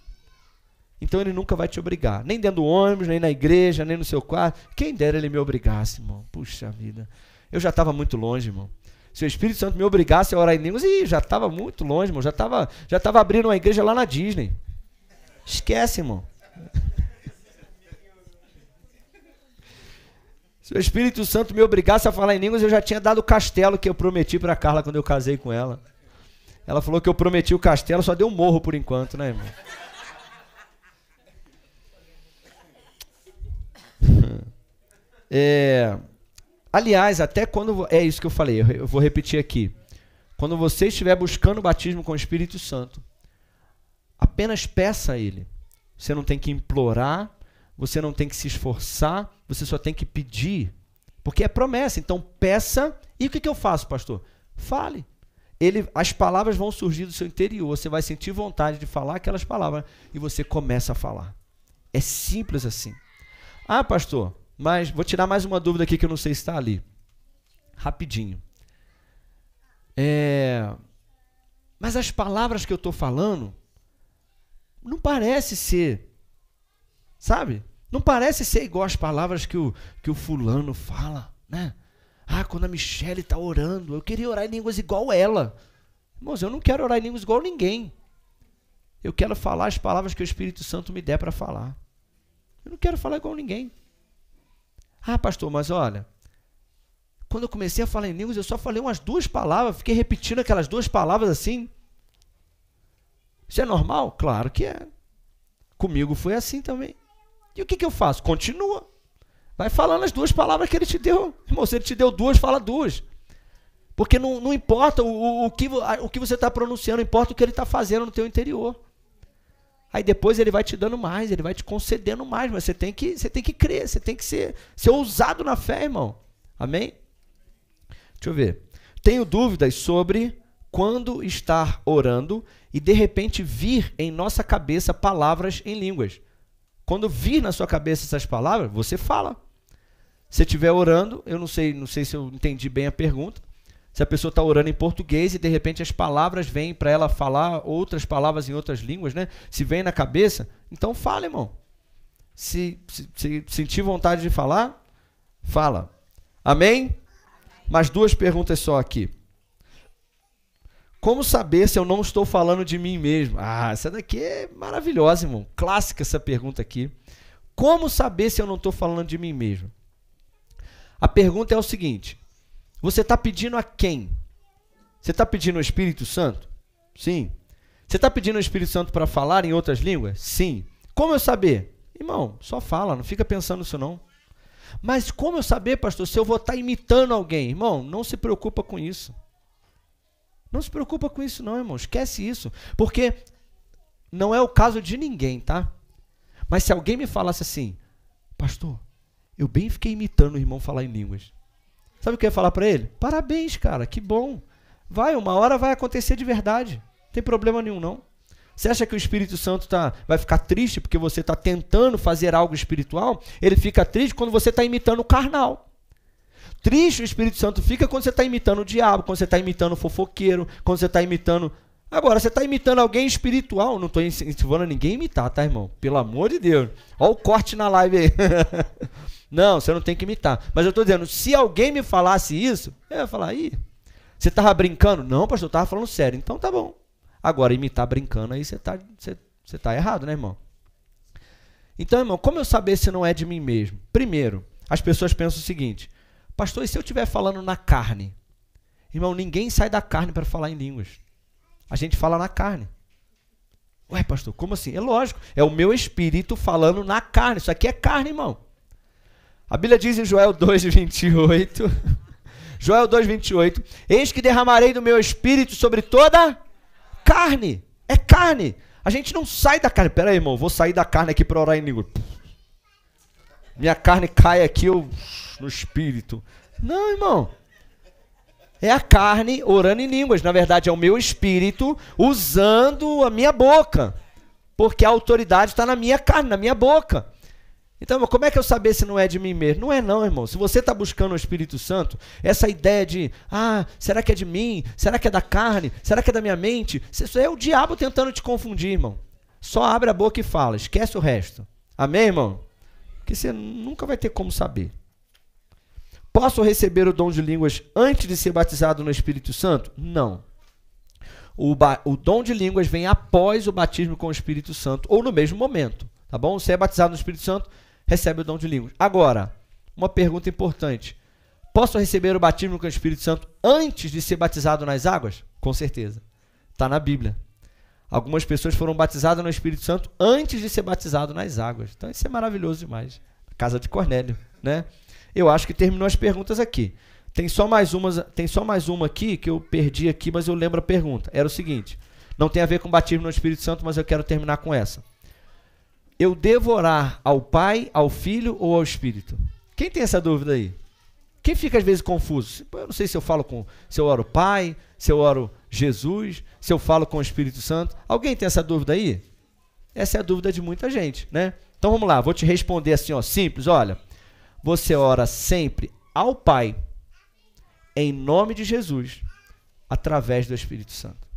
Então ele nunca vai te obrigar. Nem dentro do ônibus, nem na igreja, nem no seu quarto. Quem dera ele me obrigasse, irmão. Puxa vida. Eu já estava muito longe, irmão. Se o Espírito Santo me obrigasse a orar em línguas, já estava muito longe, irmão. Já estava abrindo uma igreja lá na Disney. Esquece, irmão. Se o Espírito Santo me obrigasse a falar em línguas, eu já tinha dado o castelo que eu prometi para a Carla quando eu casei com ela. Ela falou que eu prometi o castelo, só deu um morro por enquanto, né, irmão? Aliás, até quando... É isso que eu falei, eu vou repetir aqui. Quando você estiver buscando o batismo com o Espírito Santo, apenas peça a Ele. Você não tem que implorar, você não tem que se esforçar, você só tem que pedir. Porque é promessa, então peça. E o que eu faço, pastor? Fale. As palavras vão surgir do seu interior, você vai sentir vontade de falar aquelas palavras e você começa a falar. É simples assim. Ah, pastor, mas vou tirar mais uma dúvida aqui que eu não sei se está ali. Rapidinho. Mas as palavras que eu estou falando não parece ser, sabe? Não parece ser igual as palavras que o fulano fala, né? Ah, quando a Michele está orando, eu queria orar em línguas igual ela. Irmãos, eu não quero orar em línguas igual ninguém. Eu quero falar as palavras que o Espírito Santo me der para falar. Eu não quero falar igual ninguém. Ah, pastor, mas olha, quando eu comecei a falar em línguas, eu só falei umas 2 palavras, fiquei repetindo aquelas 2 palavras assim. Isso é normal? Claro que é. Comigo foi assim também. E o que eu faço? Continua. Vai falando as 2 palavras que ele te deu. Irmão, se ele te deu 2, fala 2. Porque não importa o que você está pronunciando, importa o que ele está fazendo no teu interior. Aí depois ele vai te dando mais, ele vai te concedendo mais, mas você tem que crer, você tem que ser ousado na fé, irmão. Amém? Deixa eu ver. Tenho dúvidas sobre quando estar orando e de repente vir em nossa cabeça palavras em línguas. Quando vir na sua cabeça essas palavras, você fala. Se estiver orando, eu não sei se eu entendi bem a pergunta. Se a pessoa está orando em português e de repente as palavras vêm para ela falar outras palavras em outras línguas, né? Se vem na cabeça, então fala, irmão. Se sentir vontade de falar, fala. Amém? Mais 2 perguntas só aqui. Como saber se eu não estou falando de mim mesmo? Ah, essa daqui é maravilhosa, irmão. Clássica essa pergunta aqui. Como saber se eu não estou falando de mim mesmo? A pergunta é o seguinte. Você está pedindo a quem? Você está pedindo o Espírito Santo? Sim. Você está pedindo o Espírito Santo para falar em outras línguas? Sim. Como eu saber? Irmão, só fala, não fica pensando nisso não. Mas como eu saber, pastor, se eu vou estar imitando alguém? Irmão, não se preocupa com isso. Não se preocupa com isso não, irmão. Esquece isso. Porque não é o caso de ninguém, tá? Mas se alguém me falasse assim, pastor, eu bem fiquei imitando o irmão falar em línguas. Sabe o que eu ia falar para ele? Parabéns, cara, que bom. Uma hora vai acontecer de verdade. Não tem problema nenhum, não. Você acha que o Espírito Santo vai ficar triste porque você está tentando fazer algo espiritual? Ele fica triste quando você está imitando o carnal. Triste o Espírito Santo fica quando você está imitando o diabo, quando você está imitando o fofoqueiro, quando você está imitando... Agora, você está imitando alguém espiritual. Não estou incentivando ninguém a imitar, tá, irmão? Pelo amor de Deus. Olha o corte na live aí. Não, você não tem que imitar. Mas eu estou dizendo, se alguém me falasse isso, eu ia falar, você estava brincando? Não, pastor, eu estava falando sério. Então tá bom. Agora, imitar brincando, aí você tá errado, né, irmão? Então, irmão, como eu saber se não é de mim mesmo? Primeiro, as pessoas pensam o seguinte: pastor, e se eu estiver falando na carne? Irmão, ninguém sai da carne para falar em línguas. A gente fala na carne. Ué, pastor, como assim? É lógico, é o meu espírito falando na carne. Isso aqui é carne, irmão. A Bíblia diz em Joel 2:28, Joel 2:28, eis que derramarei do meu espírito sobre toda carne. É carne. A gente não sai da carne. Pera aí, irmão, vou sair da carne aqui para orar em língua. Minha carne cai aqui no espírito. Não, irmão. É a carne orando em línguas. Na verdade, é o meu espírito usando a minha boca. Porque a autoridade está na minha carne, na minha boca. Então, irmão, como é que eu saber se não é de mim mesmo? Não é não, irmão. Se você está buscando o Espírito Santo, essa ideia de, será que é de mim? Será que é da carne? Será que é da minha mente? Isso é o diabo tentando te confundir, irmão. Só abre a boca e fala, esquece o resto. Amém, irmão? Porque você nunca vai ter como saber. Posso receber o dom de línguas antes de ser batizado no Espírito Santo? Não. O dom de línguas vem após o batismo com o Espírito Santo, ou no mesmo momento, tá bom? Você é batizado no Espírito Santo, recebe o dom de línguas. Agora, uma pergunta importante. Posso receber o batismo com o Espírito Santo antes de ser batizado nas águas? Com certeza. Está na Bíblia. Algumas pessoas foram batizadas no Espírito Santo antes de ser batizado nas águas. Então isso é maravilhoso demais. Casa de Cornélio, né? Eu acho que terminou as perguntas aqui. Tem só mais uma aqui que eu perdi aqui, mas eu lembro a pergunta. Era o seguinte, não tem a ver com batismo no Espírito Santo, mas eu quero terminar com essa. Eu devo orar ao Pai, ao Filho ou ao Espírito? Quem tem essa dúvida aí? Quem fica às vezes confuso? Eu não sei se eu oro Pai, se eu oro Jesus, se eu falo com o Espírito Santo. Alguém tem essa dúvida aí? Essa é a dúvida de muita gente, né? Então vamos lá, vou te responder assim, ó, simples, olha. Você ora sempre ao Pai, em nome de Jesus, através do Espírito Santo.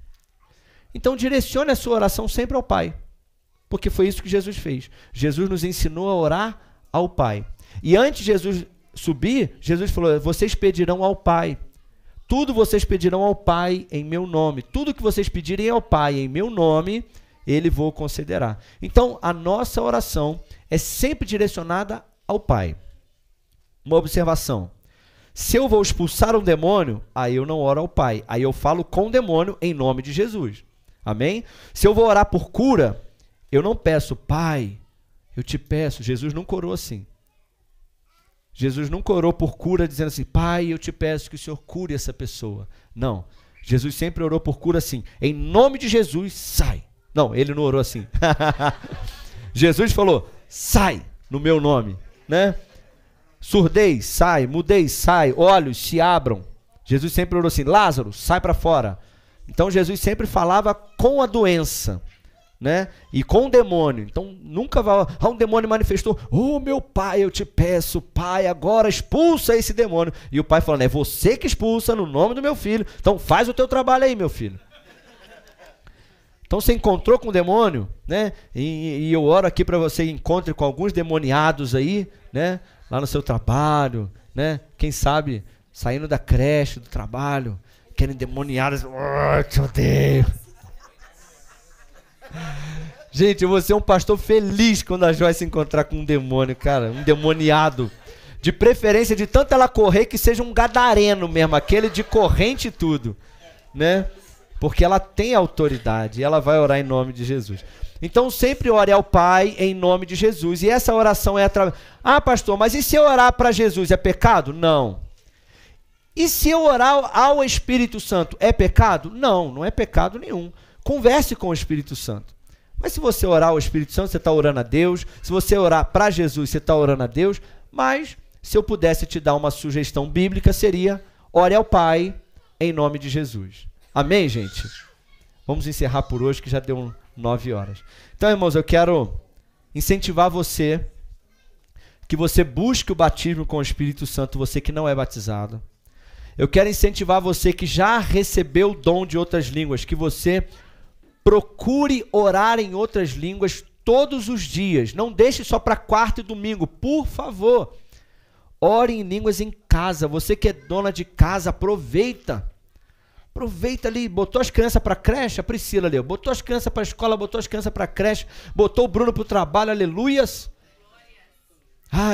Então direcione a sua oração sempre ao Pai, porque foi isso que Jesus fez. Jesus nos ensinou a orar ao Pai. E antes de Jesus subir, Jesus falou, vocês pedirão ao Pai. Tudo vocês pedirão ao Pai em meu nome. Tudo que vocês pedirem ao Pai em meu nome, Ele vos concederá. Então, a nossa oração é sempre direcionada ao Pai. Uma observação. Se eu vou expulsar um demônio, aí eu não oro ao Pai. Aí eu falo com o demônio em nome de Jesus. Amém? Se eu vou orar por cura, eu não peço, Pai, eu te peço. Jesus nunca orou assim. Jesus nunca orou por cura dizendo assim, Pai, eu te peço que o Senhor cure essa pessoa. Não. Jesus sempre orou por cura assim, em nome de Jesus, sai. Não, ele não orou assim. Jesus falou, sai no meu nome, né? Surdez, sai, mudez, sai, olhos se abram. Jesus sempre orou assim, Lázaro, sai para fora. Então Jesus sempre falava com a doença, né? E com o demônio. Então nunca vai, um demônio manifestou, meu Pai, eu te peço, Pai, agora expulsa esse demônio. E o Pai falando, é você que expulsa no nome do meu filho. Então faz o teu trabalho aí, meu filho. Então você encontrou com o demônio, né? E eu oro aqui para você encontre com alguns demoniados aí, né? Lá no seu trabalho, né? Quem sabe saindo da creche, do trabalho, querem demoniados. Oh, te odeio. Gente, eu vou ser um pastor feliz quando a Joyce se encontrar com um demônio, cara, um demoniado. De preferência, de tanto ela correr, que seja um gadareno mesmo, aquele de corrente e tudo, né? Porque ela tem autoridade e ela vai orar em nome de Jesus. Então sempre ore ao Pai em nome de Jesus. E essa oração é através... pastor, mas e se eu orar para Jesus, é pecado? Não. E se eu orar ao Espírito Santo, é pecado? Não, não é pecado nenhum. Converse com o Espírito Santo. Mas se você orar ao Espírito Santo, você está orando a Deus. Se você orar para Jesus, você está orando a Deus. Mas se eu pudesse te dar uma sugestão bíblica, seria ore ao Pai em nome de Jesus. Amém, gente? Vamos encerrar por hoje, que já deu 9 horas. Então, irmãos, eu quero incentivar você, que você busque o batismo com o Espírito Santo, você que não é batizado. Eu quero incentivar você que já recebeu o dom de outras línguas, que você procure orar em outras línguas todos os dias. Não deixe só para quarta e domingo, por favor. Ore em línguas em casa. Você que é dona de casa, aproveita. Aproveita ali, botou as crianças para a creche, a Priscila ali, botou as crianças para a escola, botou as crianças para a creche, botou o Bruno para o trabalho, aleluias.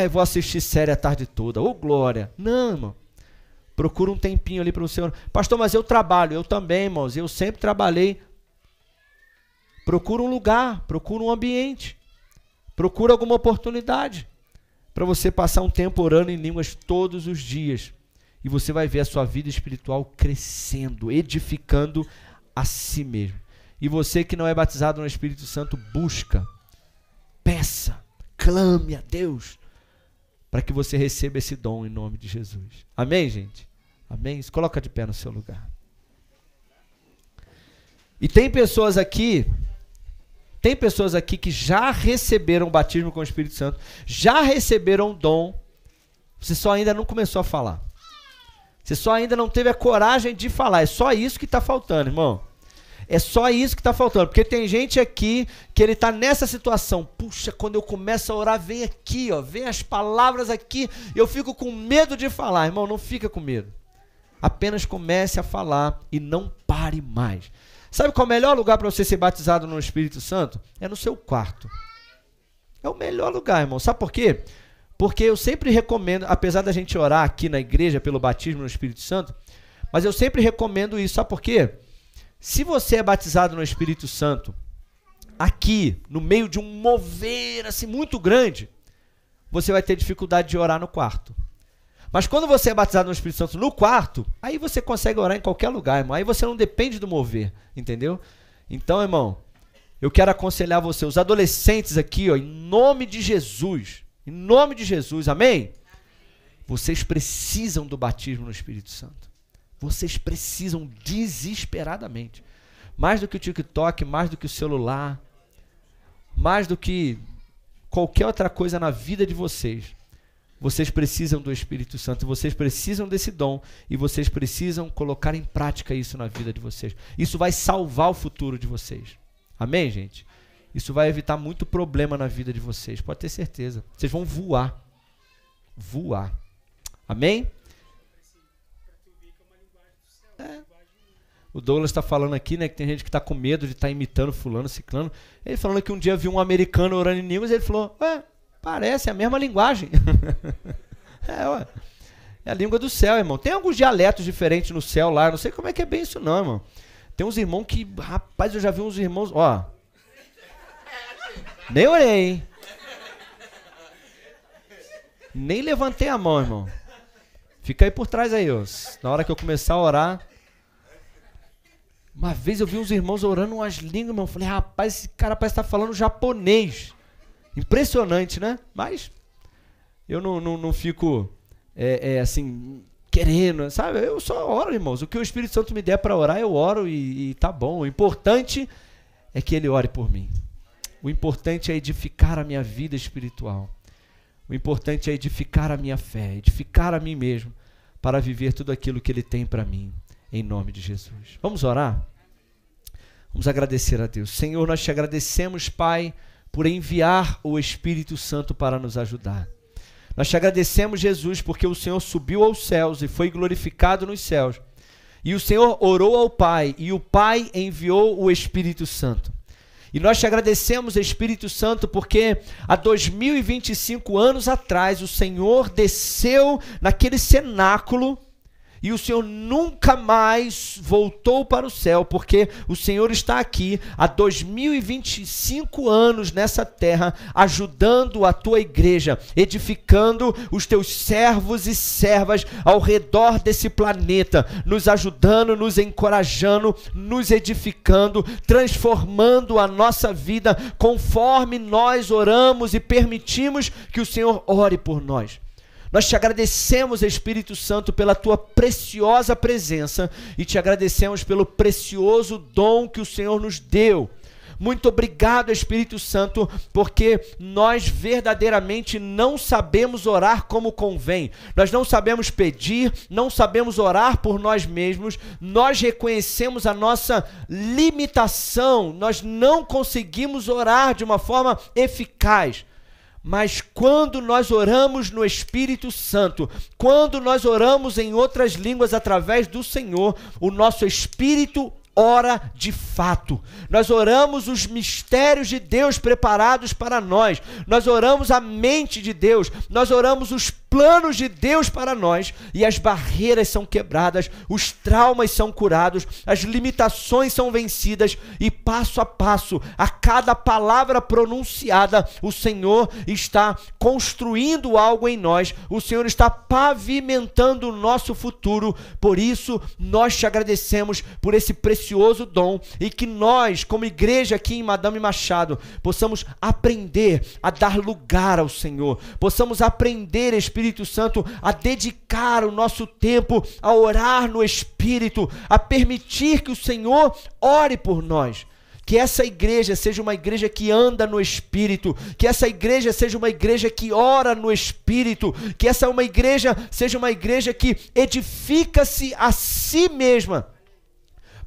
Eu vou assistir série a tarde toda, ô glória. Não, irmão. Procura um tempinho ali para o Senhor. Pastor, mas eu trabalho. Eu também, irmãos, eu sempre trabalhei. Procura um lugar, procura um ambiente, procura alguma oportunidade para você passar um tempo orando em línguas todos os dias. E você vai ver a sua vida espiritual crescendo, edificando a si mesmo. E você que não é batizado no Espírito Santo, busca, peça, clame a Deus para que você receba esse dom em nome de Jesus. Amém, gente? Amém? Se coloca de pé no seu lugar. E tem pessoas aqui que já receberam o batismo com o Espírito Santo, já receberam o dom, você só ainda não começou a falar. Você só ainda não teve a coragem de falar. É só isso que está faltando, irmão. É só isso que está faltando. Porque tem gente aqui que ele está nessa situação. Puxa, quando eu começo a orar, vem aqui, ó, vem as palavras aqui, eu fico com medo de falar. Irmão, não fica com medo. Apenas comece a falar e não pare mais. Sabe qual é o melhor lugar para você ser batizado no Espírito Santo? É no seu quarto. É o melhor lugar, irmão. Sabe por quê? Porque eu sempre recomendo, apesar da gente orar aqui na igreja pelo batismo no Espírito Santo, mas eu sempre recomendo isso. Sabe por quê? Se você é batizado no Espírito Santo, aqui, no meio de um mover assim muito grande, você vai ter dificuldade de orar no quarto. Mas quando você é batizado no Espírito Santo no quarto, aí você consegue orar em qualquer lugar, irmão. Aí você não depende do mover, entendeu? Então, irmão, eu quero aconselhar você, os adolescentes aqui, ó, em nome de Jesus, amém? Vocês precisam do batismo no Espírito Santo. Vocês precisam desesperadamente. Mais do que o TikTok, mais do que o celular, mais do que qualquer outra coisa na vida de vocês. Vocês precisam do Espírito Santo, vocês precisam desse dom e vocês precisam colocar em prática isso na vida de vocês. Isso vai salvar o futuro de vocês. Amém, gente? Isso vai evitar muito problema na vida de vocês, pode ter certeza. Vocês vão voar. Voar. Amém? O Douglas está falando aqui, né, que tem gente que está com medo de estar imitando fulano, ciclano. Ele falando que um dia viu um americano orando em línguas e ele falou, parece a mesma linguagem. É a língua do céu, irmão. Tem alguns dialetos diferentes no céu lá, não sei como é que é bem isso não, irmão. Tem uns irmãos que, rapaz, eu já vi uns irmãos, ó. Nem orei, hein? Nem levantei a mão, irmão. Fica aí por trás aí, ó. Na hora que eu começar a orar. Uma vez eu vi uns irmãos orando umas línguas, irmão. Eu falei, rapaz, esse cara parece estar falando japonês. Impressionante, né? Mas eu não fico assim, querendo, sabe? Eu só oro, irmãos. O que o Espírito Santo me der para orar, eu oro e tá bom. O importante é que ele ore por mim. O importante é edificar a minha vida espiritual. O importante é edificar a minha fé, edificar a mim mesmo, para viver tudo aquilo que ele tem para mim, em nome de Jesus. Vamos orar? Vamos agradecer a Deus. Senhor, nós te agradecemos, Pai, por enviar o Espírito Santo para nos ajudar. Nós te agradecemos, Jesus, porque o Senhor subiu aos céus e foi glorificado nos céus. E o Senhor orou ao Pai, e o Pai enviou o Espírito Santo. E nós te agradecemos, Espírito Santo, porque há 2025 anos atrás o Senhor desceu naquele cenáculo e o Senhor nunca mais voltou para o céu, porque o Senhor está aqui há 2025 anos nessa terra, ajudando a tua igreja, edificando os teus servos e servas ao redor desse planeta, nos ajudando, nos encorajando, nos edificando, transformando a nossa vida conforme nós oramos e permitimos que o Senhor ore por nós. Nós te agradecemos, Espírito Santo, pela tua preciosa presença e te agradecemos pelo precioso dom que o Senhor nos deu. Muito obrigado, Espírito Santo, porque nós verdadeiramente não sabemos orar como convém. Nós não sabemos pedir, não sabemos orar por nós mesmos. Nós reconhecemos a nossa limitação. Nós não conseguimos orar de uma forma eficaz. Mas quando nós oramos no Espírito Santo, quando nós oramos em outras línguas através do Senhor, o nosso espírito ora de fato. Nós oramos os mistérios de Deus preparados para nós. Nós oramos a mente de Deus. Nós oramos os planos de Deus para nós, e as barreiras são quebradas, os traumas são curados, as limitações são vencidas, e passo a passo, a cada palavra pronunciada, o Senhor está construindo algo em nós, o Senhor está pavimentando o nosso futuro. Por isso, nós te agradecemos por esse precioso dom, e que nós, como igreja aqui em Madame Machado, possamos aprender a dar lugar ao Senhor, possamos aprender, Espírito Santo, a dedicar o nosso tempo a orar no Espírito, a permitir que o Senhor ore por nós. Que essa igreja seja uma igreja que anda no Espírito, que essa igreja seja uma igreja que ora no Espírito, que essa uma igreja seja uma igreja que edifica-se a si mesma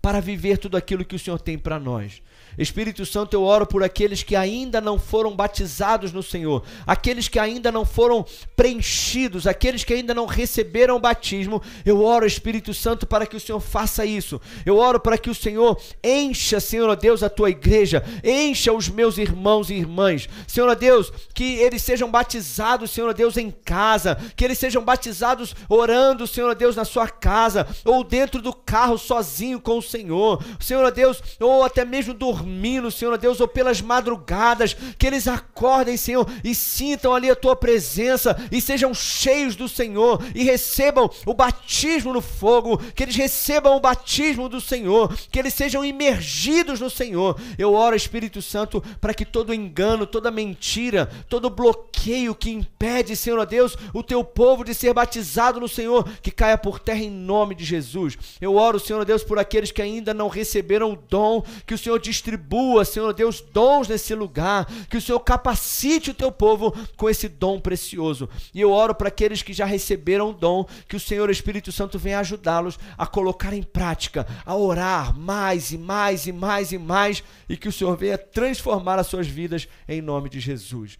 para viver tudo aquilo que o Senhor tem para nós. Espírito Santo, eu oro por aqueles que ainda não foram batizados no Senhor, aqueles que ainda não foram preenchidos, aqueles que ainda não receberam o batismo. Eu oro, Espírito Santo, para que o Senhor faça isso. Eu oro para que o Senhor encha, Senhor Deus, a tua igreja, encha os meus irmãos e irmãs, Senhor Deus, que eles sejam batizados, Senhor Deus, em casa, que eles sejam batizados orando, Senhor Deus, na sua casa, ou dentro do carro sozinho com o Senhor, Senhor Deus, ou até mesmo dormindo, Senhor Deus, ou pelas madrugadas, que eles acordem, Senhor, e sintam ali a tua presença, e sejam cheios do Senhor, e recebam o batismo no fogo, que eles recebam o batismo do Senhor, que eles sejam imergidos no Senhor. Eu oro, Espírito Santo, para que todo engano, toda mentira, todo bloqueio que impede, Senhor Deus, o teu povo de ser batizado no Senhor, que caia por terra em nome de Jesus. Eu oro, Senhor Deus, por aqueles que ainda não receberam o dom, que o Senhor distribua, Senhor Deus, dons nesse lugar, que o Senhor capacite o teu povo com esse dom precioso. E eu oro para aqueles que já receberam o dom, que o Senhor Espírito Santo venha ajudá-los a colocar em prática, a orar mais e mais e mais e mais, e que o Senhor venha transformar as suas vidas em nome de Jesus.